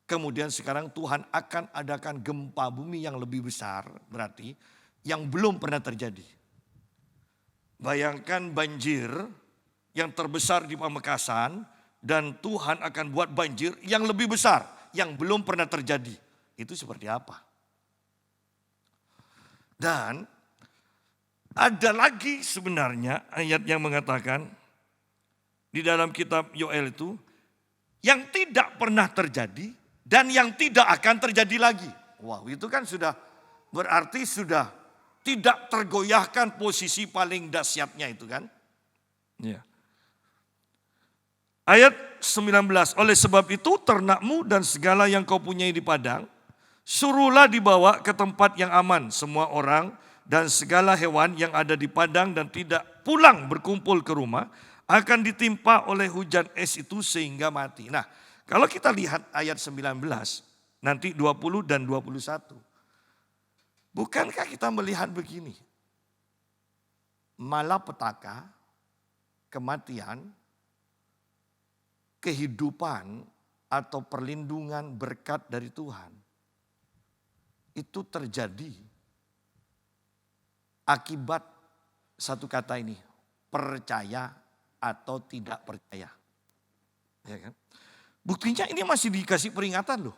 Kemudian sekarang Tuhan akan adakan gempa bumi yang lebih besar, berarti yang belum pernah terjadi. Bayangkan banjir yang terbesar di Pamekasan dan Tuhan akan buat banjir yang lebih besar, yang belum pernah terjadi. Itu seperti apa? Dan ada lagi sebenarnya ayat yang mengatakan di dalam kitab Yoel itu yang tidak pernah terjadi dan yang tidak akan terjadi lagi. Wow, itu kan sudah berarti sudah tidak tergoyahkan posisi paling dahsyatnya itu kan. Ya. Ayat 19, oleh sebab itu ternakmu dan segala yang kau punyai di padang, suruhlah dibawa ke tempat yang aman semua orang dan segala hewan yang ada di padang dan tidak pulang berkumpul ke rumah akan ditimpa oleh hujan es itu sehingga mati. Nah, kalau kita lihat ayat 19, nanti 20 dan 21. Bukankah kita melihat begini? Malapetaka, kematian, kehidupan atau perlindungan berkat dari Tuhan. Itu terjadi akibat satu kata ini, percaya atau tidak percaya. Ya kan? Buktinya ini masih dikasih peringatan loh.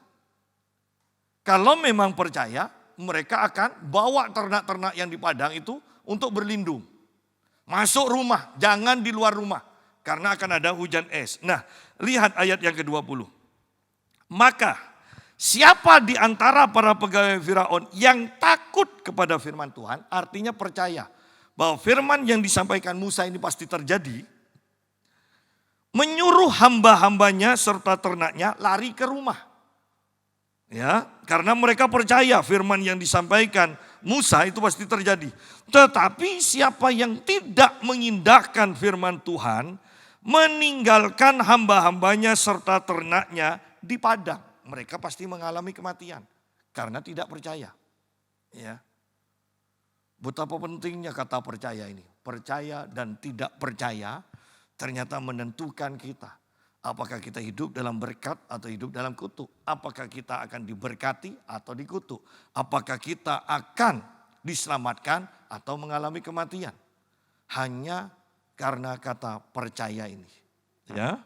Kalau memang percaya, mereka akan bawa ternak-ternak yang di padang itu untuk berlindung. Masuk rumah, jangan di luar rumah. Karena akan ada hujan es. Nah, lihat ayat yang ke-20. Maka siapa di antara para pegawai Firaun yang takut kepada firman Tuhan, artinya percaya bahwa firman yang disampaikan Musa ini pasti terjadi, menyuruh hamba-hambanya serta ternaknya lari ke rumah. Ya, karena mereka percaya firman yang disampaikan Musa itu pasti terjadi. Tetapi siapa yang tidak mengindahkan firman Tuhan, meninggalkan hamba-hambanya serta ternaknya di padang, mereka pasti mengalami kematian karena tidak percaya. Ya. Betapa pentingnya kata percaya ini. Percaya dan tidak percaya ternyata menentukan kita. Apakah kita hidup dalam berkat atau hidup dalam kutuk? Apakah kita akan diberkati atau dikutuk? Apakah kita akan diselamatkan atau mengalami kematian. Hanya karena kata percaya ini. Ya.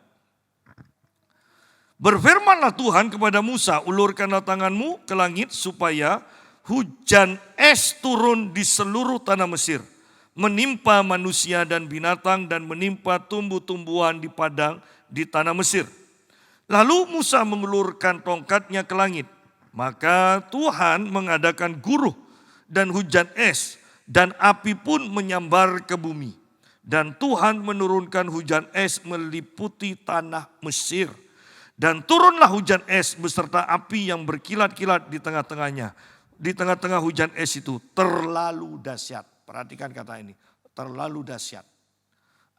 Berfirmanlah Tuhan kepada Musa, ulurkanlah tanganmu ke langit supaya hujan es turun di seluruh tanah Mesir, menimpa manusia dan binatang dan menimpa tumbuh-tumbuhan di padang di tanah Mesir. Lalu Musa mengulurkan tongkatnya ke langit, maka Tuhan mengadakan guruh dan hujan es dan api pun menyambar ke bumi. Dan Tuhan menurunkan hujan es meliputi tanah Mesir. Dan turunlah hujan es beserta api yang berkilat-kilat di tengah-tengahnya. Di tengah-tengah hujan es itu terlalu dahsyat. Perhatikan kata ini, terlalu dahsyat.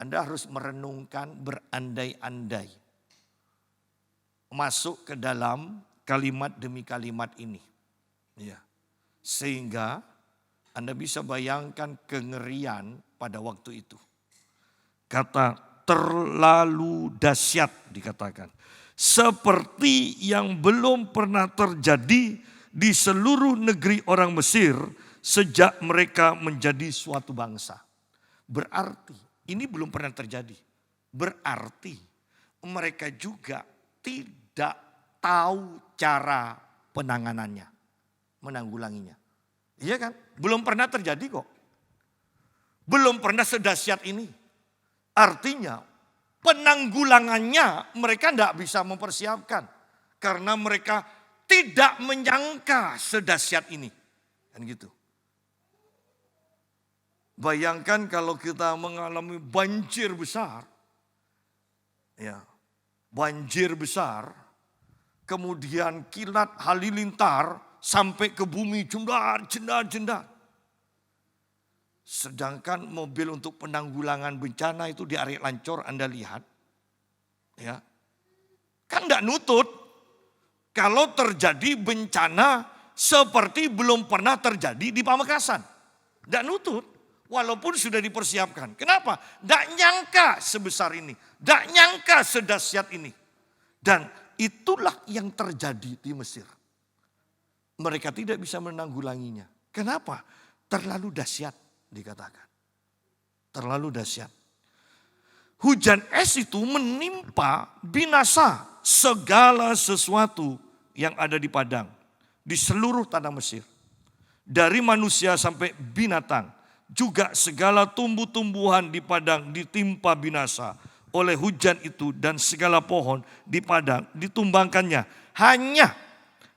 Anda harus merenungkan, berandai-andai. Masuk ke dalam kalimat demi kalimat ini. Ya. Sehingga Anda bisa bayangkan kengerian pada waktu itu. Kata terlalu dahsyat dikatakan. Seperti yang belum pernah terjadi di seluruh negeri orang Mesir sejak mereka menjadi suatu bangsa. Berarti ini belum pernah terjadi. Berarti mereka juga tidak tahu cara penanganannya, menanggulanginya. Iya kan? Belum pernah terjadi kok. Belum pernah sedahsyat ini. Artinya penanggulangannya mereka tidak bisa mempersiapkan. Karena mereka tidak menyangka sedahsyat ini. Kan gitu. Bayangkan kalau kita mengalami banjir besar. Ya, banjir besar. Kemudian kilat halilintar sampai ke bumi jendar. Sedangkan mobil untuk penanggulangan bencana itu di area Lancor Anda lihat. Ya. Kan enggak nutut. Kalau terjadi bencana seperti belum pernah terjadi di Pamekasan. Enggak nutut. Walaupun sudah dipersiapkan. Kenapa? Enggak nyangka sebesar ini. Enggak nyangka sedahsyat ini. Dan itulah yang terjadi di Mesir. Mereka tidak bisa menanggulanginya. Kenapa? Terlalu dahsyat. Dikatakan. Terlalu dahsyat. Hujan es itu menimpa binasa segala sesuatu yang ada di padang. Di seluruh tanah Mesir. Dari manusia sampai binatang. Juga segala tumbuh-tumbuhan di padang ditimpa binasa oleh hujan itu. Dan segala pohon di padang ditumbangkannya. Hanya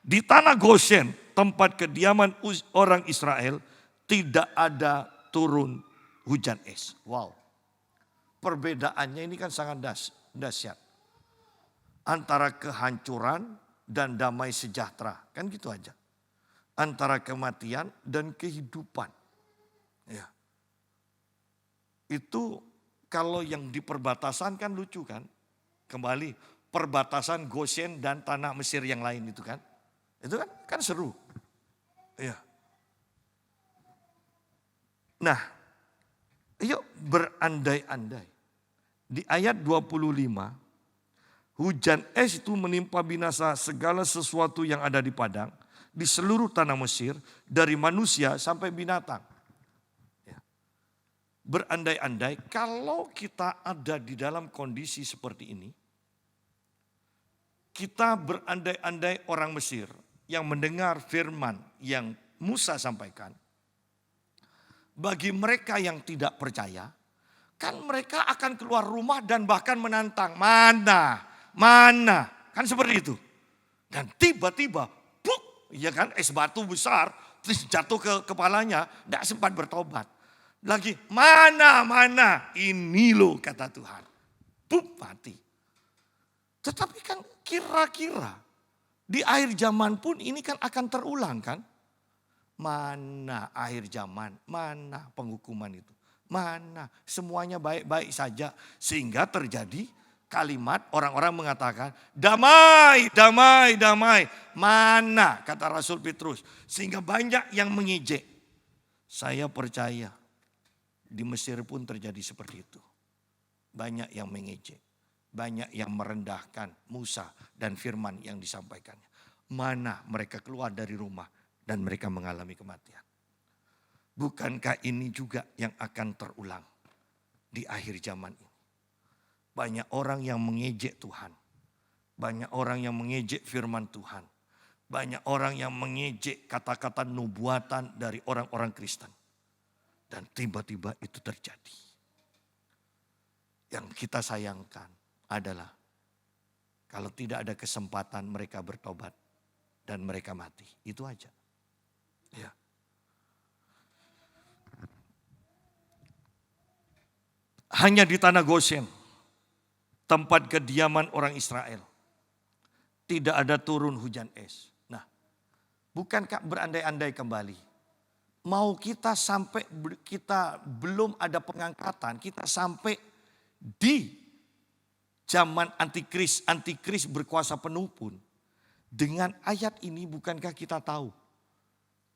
di tanah Goshen, tempat kediaman orang Israel, tidak ada turun hujan es. Wow. Perbedaannya ini kan sangat dahsyat. Antara kehancuran dan damai sejahtera. Kan gitu aja. Antara kematian dan kehidupan. Ya. Itu kalau yang di perbatasan kan lucu kan. Kembali perbatasan Goshen dan tanah Mesir yang lain itu kan. Itu kan seru. Ya. Nah, yuk berandai-andai. Di ayat 25, hujan es itu menimpa binasa segala sesuatu yang ada di padang, di seluruh tanah Mesir, dari manusia sampai binatang. Ya. Berandai-andai, kalau kita ada di dalam kondisi seperti ini, kita berandai-andai orang Mesir yang mendengar firman yang Musa sampaikan. Bagi mereka yang tidak percaya, kan mereka akan keluar rumah dan bahkan menantang. Mana? Kan seperti itu. Dan tiba-tiba, buk, ya kan, es batu besar, terus jatuh ke kepalanya, tidak sempat bertobat. Lagi, mana, ini loh kata Tuhan. Buk, mati. Tetapi kan kira-kira di akhir zaman pun ini kan akan terulang kan. Mana akhir zaman, mana penghukuman itu, mana semuanya baik-baik saja. Sehingga terjadi kalimat orang-orang mengatakan damai. Mana kata Rasul Petrus. Sehingga banyak yang mengejek. Saya percaya di Mesir pun terjadi seperti itu. Banyak yang mengejek. Banyak yang merendahkan Musa dan firman yang disampaikannya. Mana mereka keluar dari rumah. Dan mereka mengalami kematian. Bukankah ini juga yang akan terulang di akhir zaman ini? Banyak orang yang mengejek Tuhan. Banyak orang yang mengejek firman Tuhan. Banyak orang yang mengejek kata-kata nubuatan dari orang-orang Kristen. Dan tiba-tiba itu terjadi. Yang kita sayangkan adalah kalau tidak ada kesempatan mereka bertobat dan mereka mati. Itu aja. Ya. Hanya di tanah Goshen, tempat kediaman orang Israel, tidak ada turun hujan es. Nah, bukankah berandai-andai kembali? Mau kita sampai kita belum ada pengangkatan, kita sampai di zaman antikris berkuasa penuh pun. Dengan ayat ini bukankah kita tahu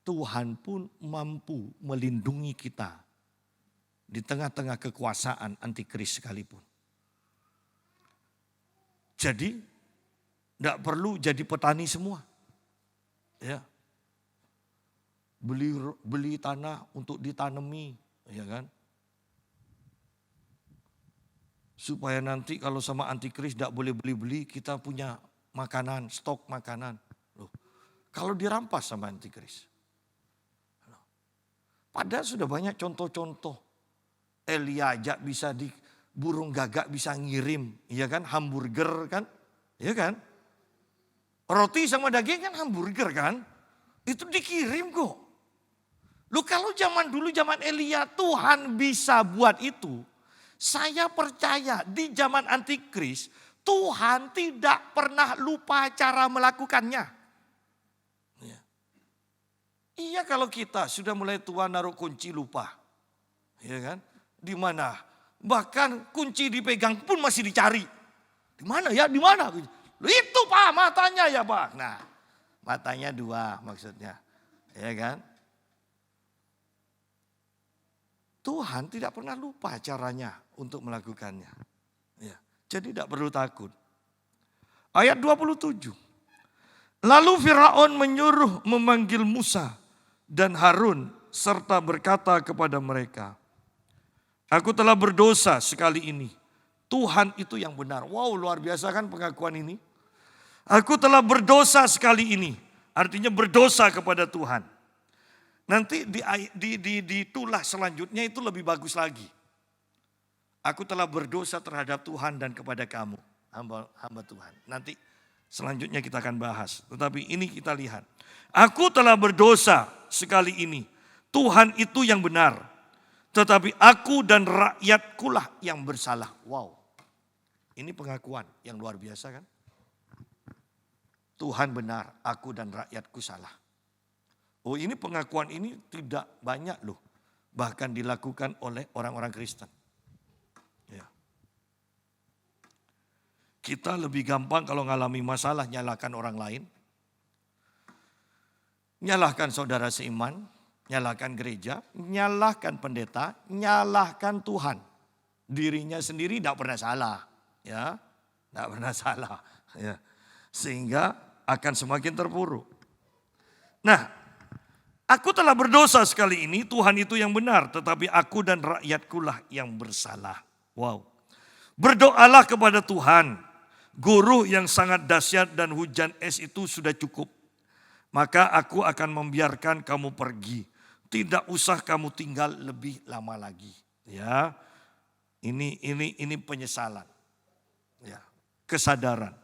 Tuhan pun mampu melindungi kita di tengah-tengah kekuasaan antikris sekalipun. Jadi tidak perlu jadi petani semua. Ya. Beli tanah untuk ditanami, ya kan? Supaya nanti kalau sama antikris tidak boleh beli-beli, kita punya makanan, stok makanan. Loh, kalau dirampas sama antikris. Padahal sudah banyak contoh-contoh. Elia aja bisa burung gagak bisa ngirim, ya kan? Hamburger kan, ya kan? Roti sama daging kan hamburger kan? Itu dikirim kok. Lu kalau zaman dulu zaman Elia Tuhan bisa buat itu. Saya percaya di zaman antikris Tuhan tidak pernah lupa cara melakukannya. Ya. Iya kalau kita sudah mulai tua naruh kunci lupa. Ya kan? Di mana? Bahkan kunci dipegang pun masih dicari. Di mana ya? Di mana? Itu Pak matanya ya Pak. Nah matanya 2 maksudnya. Ya kan? Tuhan tidak pernah lupa caranya untuk melakukannya. Ya. Jadi tidak perlu takut. Ayat 27. Lalu Firaun menyuruh memanggil Musa dan Harun serta berkata kepada mereka, aku telah berdosa sekali ini. Tuhan itu yang benar. Wow, luar biasa kan pengakuan ini. Aku telah berdosa sekali ini. Artinya berdosa kepada Tuhan. Nanti di tulah selanjutnya itu lebih bagus lagi. Aku telah berdosa terhadap Tuhan dan kepada kamu, hamba Tuhan. Nanti selanjutnya kita akan bahas. Tetapi ini kita lihat. Aku telah berdosa sekali ini. Tuhan itu yang benar. Tetapi aku dan rakyatkulah yang bersalah. Wow. Ini pengakuan yang luar biasa kan? Tuhan benar, aku dan rakyatku salah. Oh ini pengakuan ini tidak banyak loh. Bahkan dilakukan oleh orang-orang Kristen. Ya. Kita lebih gampang kalau ngalami masalah nyalahkan orang lain. Nyalahkan saudara seiman, nyalahkan gereja, nyalahkan pendeta, nyalahkan Tuhan. Dirinya sendiri tidak pernah salah. Ya, tidak pernah salah. Ya. Sehingga akan semakin terpuruk. Nah, aku telah berdosa sekali ini, Tuhan itu yang benar, tetapi aku dan rakyatkulah yang bersalah. Wow. Berdoalah kepada Tuhan, guru yang sangat dahsyat dan hujan es itu sudah cukup. Maka aku akan membiarkan kamu pergi. Tidak usah kamu tinggal lebih lama lagi. Ya, ini penyesalan. Ya, kesadaran.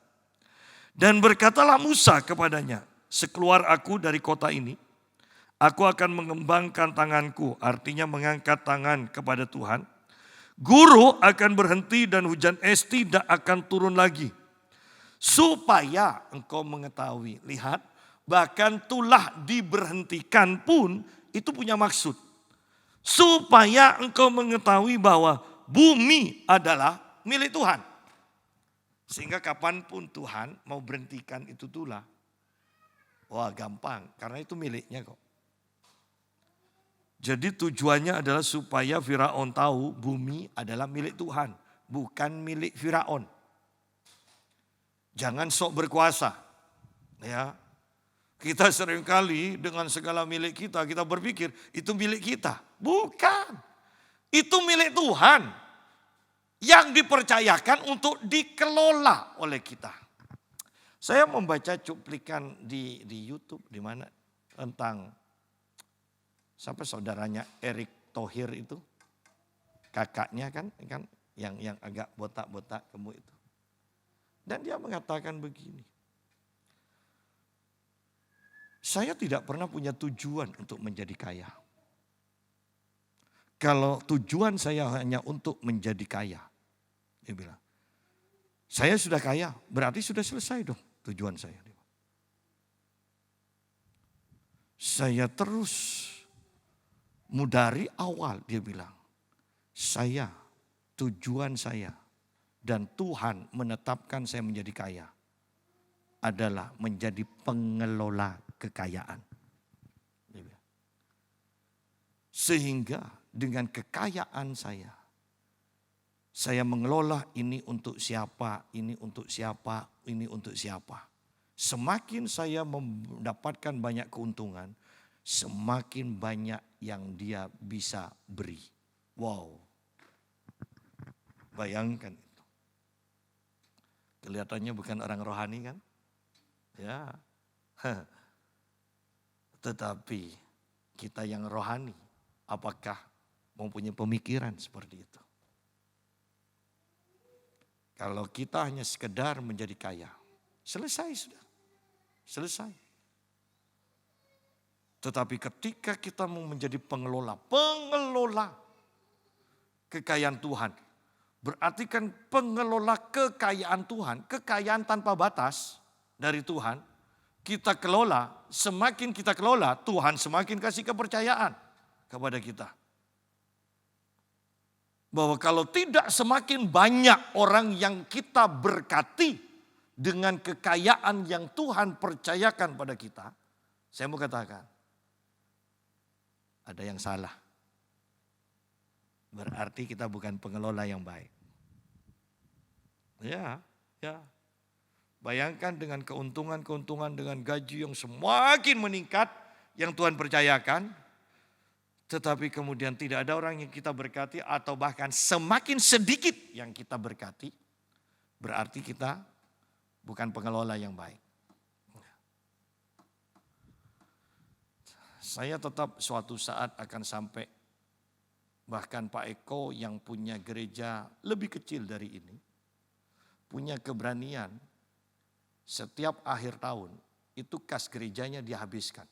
Dan berkatalah Musa kepadanya, sekeluar aku dari kota ini, aku akan mengembangkan tanganku, artinya mengangkat tangan kepada Tuhan. Guru akan berhenti dan hujan es tidak akan turun lagi. Supaya engkau mengetahui, lihat, bahkan tulah diberhentikan pun itu punya maksud. Supaya engkau mengetahui bahwa bumi adalah milik Tuhan. Sehingga kapanpun Tuhan mau berhentikan itu tulah. Wah gampang, karena itu miliknya kok. Jadi tujuannya adalah supaya Firaun tahu bumi adalah milik Tuhan. Bukan milik Firaun. Jangan sok berkuasa. Ya. Kita seringkali dengan segala milik kita berpikir itu milik kita. Bukan. Itu milik Tuhan yang dipercayakan untuk dikelola oleh kita. Saya membaca cuplikan di YouTube di mana tentang sampai saudaranya Erick Thohir itu, kakaknya kan yang agak botak-botak gemuk itu. Dan dia mengatakan begini, saya tidak pernah punya tujuan untuk menjadi kaya. Kalau tujuan saya hanya untuk menjadi kaya, dia bilang, saya sudah kaya, berarti sudah selesai dong tujuan saya. Saya terus dari awal dia bilang, tujuan saya dan Tuhan menetapkan saya menjadi kaya adalah menjadi pengelola kekayaan. Sehingga dengan kekayaan saya mengelola ini untuk siapa, ini untuk siapa, ini untuk siapa. Semakin saya mendapatkan banyak keuntungan, semakin banyak yang dia bisa beri. Wow. Bayangkan itu. Kelihatannya bukan orang rohani kan? Ya. Tetapi kita yang rohani, apakah mempunyai pemikiran seperti itu? Kalau kita hanya sekedar menjadi kaya, selesai sudah. Selesai. Tetapi ketika kita mau menjadi pengelola kekayaan Tuhan, berarti kan pengelola kekayaan Tuhan, kekayaan tanpa batas dari Tuhan, kita kelola, semakin kita kelola, Tuhan semakin kasih kepercayaan kepada kita. Bahwa kalau tidak semakin banyak orang yang kita berkati dengan kekayaan yang Tuhan percayakan pada kita, saya mau katakan, ada yang salah. Berarti kita bukan pengelola yang baik. Ya. Bayangkan dengan keuntungan dengan gaji yang semakin meningkat yang Tuhan percayakan. Tetapi kemudian tidak ada orang yang kita berkati atau bahkan semakin sedikit yang kita berkati. Berarti kita bukan pengelola yang baik. Saya tetap suatu saat akan sampai, bahkan Pak Eko yang punya gereja lebih kecil dari ini, punya keberanian setiap akhir tahun itu kas gerejanya dihabiskan.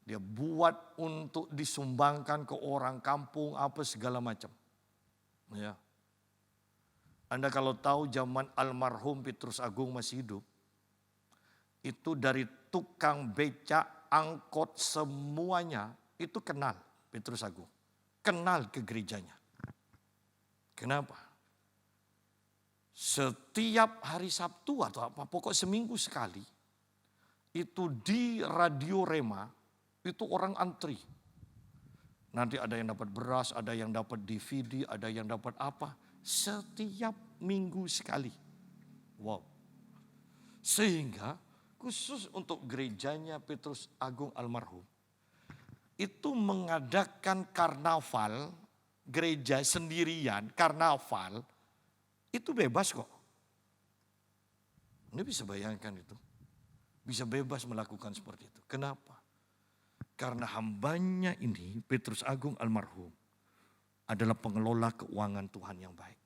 Dia buat untuk disumbangkan ke orang kampung apa segala macam. Ya. Anda kalau tahu zaman almarhum Petrus Agung masih hidup, itu dari tukang becak, angkot semuanya itu kenal Petrus Agung. Kenal ke gerejanya. Kenapa? Setiap hari Sabtu atau apa, pokok seminggu sekali, itu di Radio Rema, itu orang antri. Nanti ada yang dapat beras, ada yang dapat DVD, ada yang dapat apa. Setiap minggu sekali. Wow. Sehingga khusus untuk gerejanya Petrus Agung almarhum, itu mengadakan karnaval, gereja sendirian, karnaval, itu bebas kok. Anda bisa bayangkan itu. Bisa bebas melakukan seperti itu. Kenapa? Karena hambanya ini, Petrus Agung almarhum, adalah pengelola keuangan Tuhan yang baik.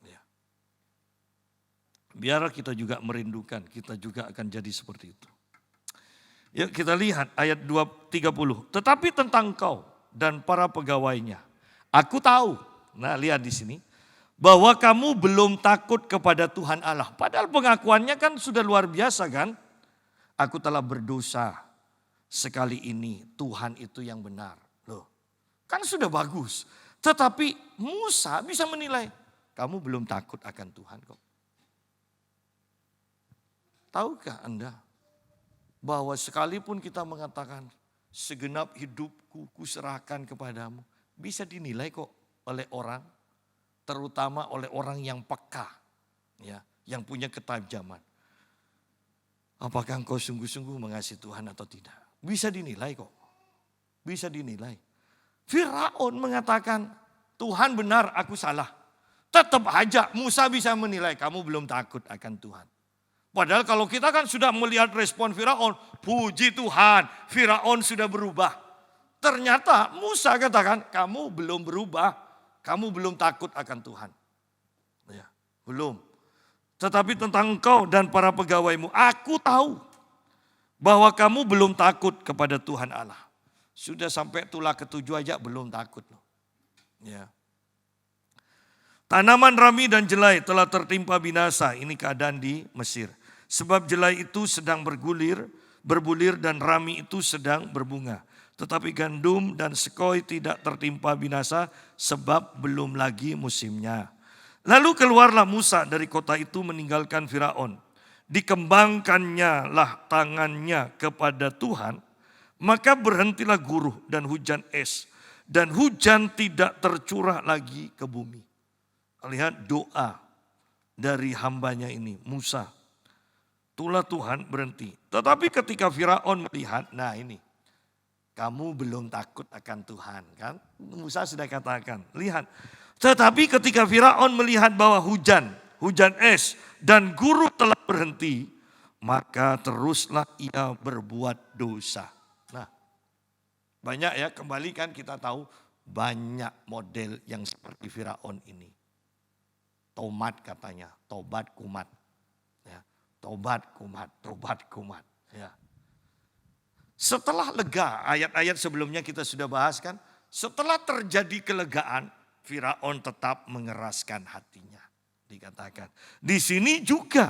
Ya. Biar kita juga merindukan, kita juga akan jadi seperti itu. Yuk kita lihat ayat 30. Tetapi tentang kau dan para pegawainya, aku tahu. Nah lihat di sini. Bahwa kamu belum takut kepada Tuhan Allah. Padahal pengakuannya kan sudah luar biasa kan. Aku telah berdosa. Sekali ini Tuhan itu yang benar. Loh, kan sudah bagus. Tetapi Musa bisa menilai, kamu belum takut akan Tuhan kok. Tahukah Anda bahwa sekalipun kita mengatakan segenap hidupku kuserahkan kepadamu, bisa dinilai kok oleh orang, terutama oleh orang yang peka, ya, yang punya ketajaman. Apakah engkau sungguh-sungguh mengasihi Tuhan atau tidak? Bisa dinilai kok. Bisa dinilai. Firaun mengatakan, Tuhan benar, aku salah. Tetap aja Musa bisa menilai, kamu belum takut akan Tuhan. Padahal kalau kita kan sudah melihat respon Firaun, puji Tuhan, Firaun sudah berubah. Ternyata Musa katakan, kamu belum berubah, kamu belum takut akan Tuhan. Ya, belum. Tetapi tentang engkau dan para pegawaimu, aku tahu bahwa kamu belum takut kepada Tuhan Allah. Sudah sampai tulah ketujuh aja belum takut loh. Ya. Tanaman rami dan jelai telah tertimpa binasa. Ini keadaan di Mesir. Sebab jelai itu sedang berbulir dan rami itu sedang berbunga. Tetapi gandum dan sekoi tidak tertimpa binasa sebab belum lagi musimnya. Lalu keluarlah Musa dari kota itu meninggalkan Firaun. Dikembangkannya lah tangannya kepada Tuhan, maka berhentilah guruh dan hujan es. Dan hujan tidak tercurah lagi ke bumi. Lihat doa dari hambanya ini, Musa. Tulah Tuhan berhenti. Tetapi ketika Firaun melihat, nah ini. Kamu belum takut akan Tuhan kan? Musa sudah katakan, lihat. Tetapi ketika Firaun melihat bahwa hujan es dan guru telah berhenti, maka teruslah ia berbuat dosa. Nah, banyak ya, kembali kan kita tahu banyak model yang seperti Firaun ini. Tomat katanya, tobat kumat. Ya, tobat kumat. Ya. Setelah lega, ayat-ayat sebelumnya kita sudah bahas kan, setelah terjadi kelegaan, Firaun tetap mengeraskan hatinya. Dikatakan. Di sini juga.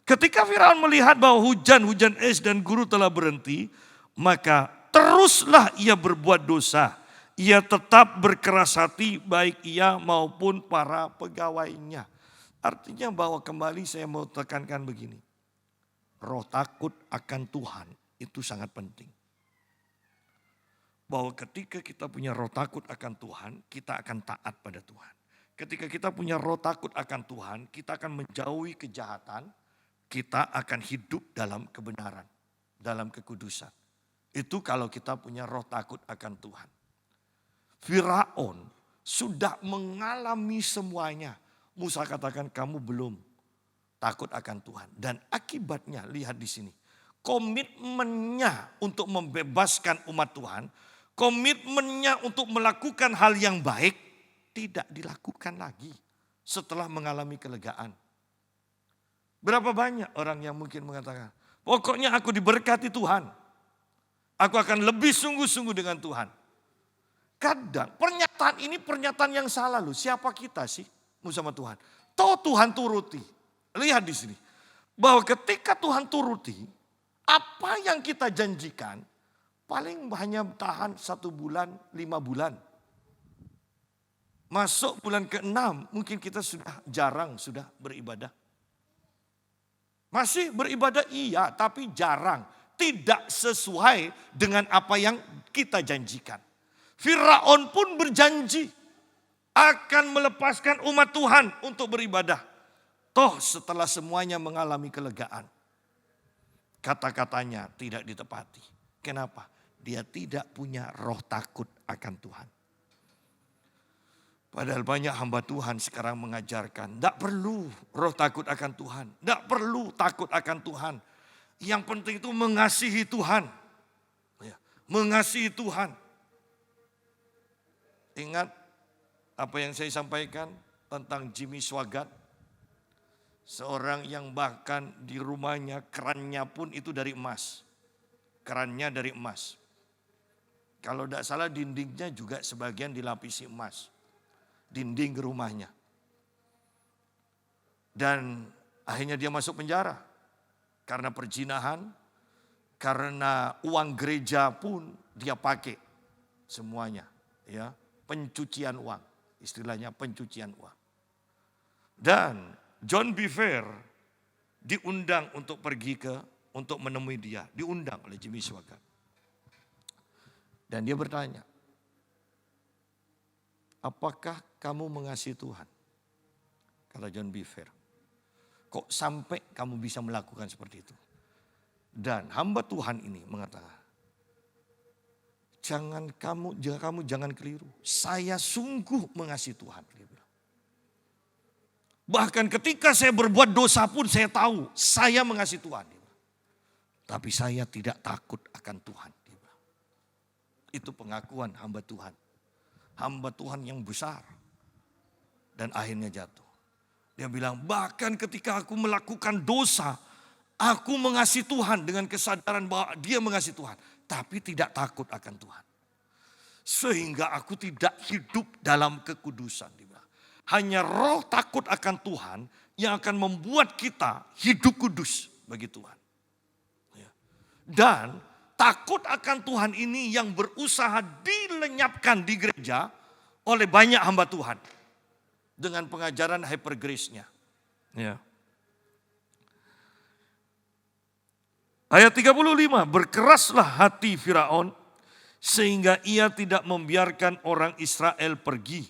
Ketika Firaun melihat bahwa hujan es dan guru telah berhenti. Maka teruslah ia berbuat dosa. Ia tetap berkeras hati baik ia maupun para pegawainya. Artinya bahwa kembali saya mau tekankan begini. Roh takut akan Tuhan itu sangat penting. Bahwa ketika kita punya roh takut akan Tuhan, kita akan taat pada Tuhan. Ketika kita punya roh takut akan Tuhan, kita akan menjauhi kejahatan, kita akan hidup dalam kebenaran, dalam kekudusan. Itu kalau kita punya roh takut akan Tuhan. Firaun sudah mengalami semuanya. Musa katakan kamu belum takut akan Tuhan. Dan akibatnya lihat di sini. Komitmennya untuk membebaskan umat Tuhan, komitmennya untuk melakukan hal yang baik tidak dilakukan lagi setelah mengalami kelegaan. Berapa banyak orang yang mungkin mengatakan, pokoknya aku diberkati Tuhan. Aku akan lebih sungguh-sungguh dengan Tuhan. Kadang pernyataan ini pernyataan yang salah loh. Siapa kita sih sama Tuhan? Toh Tuhan turuti. Lihat di sini. Bahwa ketika Tuhan turuti, apa yang kita janjikan paling hanya tahan 1 bulan, 5 bulan. Masuk bulan ke-6 mungkin kita sudah beribadah. Masih beribadah iya tapi jarang. Tidak sesuai dengan apa yang kita janjikan. Firaun pun berjanji akan melepaskan umat Tuhan untuk beribadah. Toh setelah semuanya mengalami kelegaan. Kata-katanya tidak ditepati. Kenapa? Dia tidak punya roh takut akan Tuhan. Padahal banyak hamba Tuhan sekarang mengajarkan. Tidak perlu roh takut akan Tuhan. Tidak perlu takut akan Tuhan. Yang penting itu mengasihi Tuhan. Ya, mengasihi Tuhan. Ingat apa yang saya sampaikan tentang Jimmy Swaggart. Seorang yang bahkan di rumahnya kerannya pun itu dari emas. Kerannya dari emas. Kalau tidak salah dindingnya juga sebagian dilapisi emas. Dinding rumahnya. Dan akhirnya dia masuk penjara. Karena perzinahan, karena uang gereja pun dia pakai semuanya. Ya, pencucian uang. Istilahnya pencucian uang. Dan John Bevere diundang untuk pergi untuk menemui dia. Diundang oleh Jimmy Swaggart. Dan dia bertanya, apakah kamu mengasihi Tuhan? Kata John Bevere. Kok sampai kamu bisa melakukan seperti itu? Dan hamba Tuhan ini mengatakan, kamu jangan keliru. Saya sungguh mengasihi Tuhan. Dia bilang. Bahkan ketika saya berbuat dosa pun saya tahu saya mengasihi Tuhan. Dia bilang. Tapi saya tidak takut akan Tuhan. Dia bilang. Itu pengakuan hamba Tuhan. Hamba Tuhan yang besar. Dan akhirnya jatuh. Dia bilang, bahkan ketika aku melakukan dosa, aku mengasihi Tuhan dengan kesadaran bahwa dia mengasihi Tuhan. Tapi tidak takut akan Tuhan. Sehingga aku tidak hidup dalam kekudusan. Hanya roh takut akan Tuhan yang akan membuat kita hidup kudus bagi Tuhan. Dan takut akan Tuhan ini yang berusaha dilenyapkan di gereja oleh banyak hamba Tuhan. Dengan pengajaran hyper grace-nya. Ya. Ayat 35, berkeraslah hati Firaun sehingga ia tidak membiarkan orang Israel pergi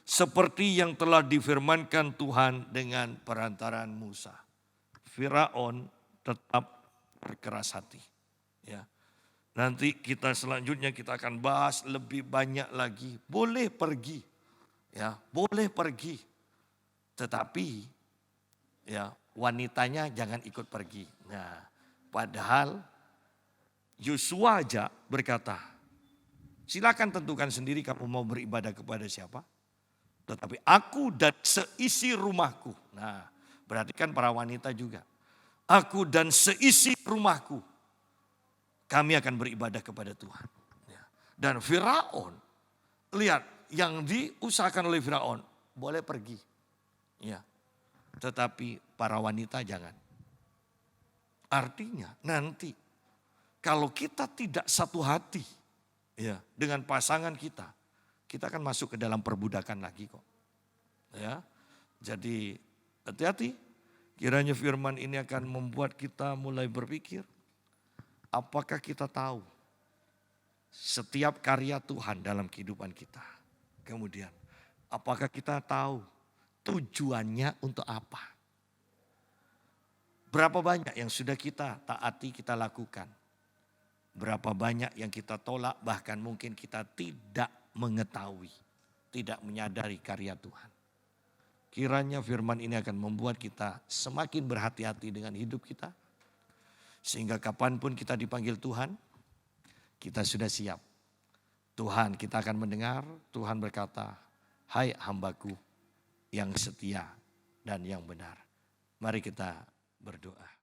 seperti yang telah difirmankan Tuhan dengan perantaran Musa. Firaun tetap berkeras hati. Ya. Nanti selanjutnya kita akan bahas lebih banyak lagi. Boleh pergi, ya, boleh pergi, tetapi ya wanitanya jangan ikut pergi. Nah, padahal Yosua aja berkata, silakan tentukan sendiri kamu mau beribadah kepada siapa. Tetapi aku dan seisi rumahku. Nah, berarti kan para wanita juga. Aku dan seisi rumahku, kami akan beribadah kepada Tuhan. Dan Firaun, lihat yang diusahakan oleh Firaun, boleh pergi. Ya, tetapi para wanita jangan. Artinya nanti kalau kita tidak satu hati ya dengan pasangan kita akan masuk ke dalam perbudakan lagi kok. Ya. Jadi hati-hati, kiranya firman ini akan membuat kita mulai berpikir, apakah kita tahu setiap karya Tuhan dalam kehidupan kita? Kemudian, apakah kita tahu tujuannya untuk apa? Berapa banyak yang sudah kita taati, kita lakukan? Berapa banyak yang kita tolak, bahkan mungkin kita tidak mengetahui, tidak menyadari karya Tuhan. Kiranya firman ini akan membuat kita semakin berhati-hati dengan hidup kita. Sehingga kapanpun kita dipanggil Tuhan, kita sudah siap. Tuhan kita akan mendengar, Tuhan berkata, hai hambaku yang setia dan yang benar. Mari kita berdoa.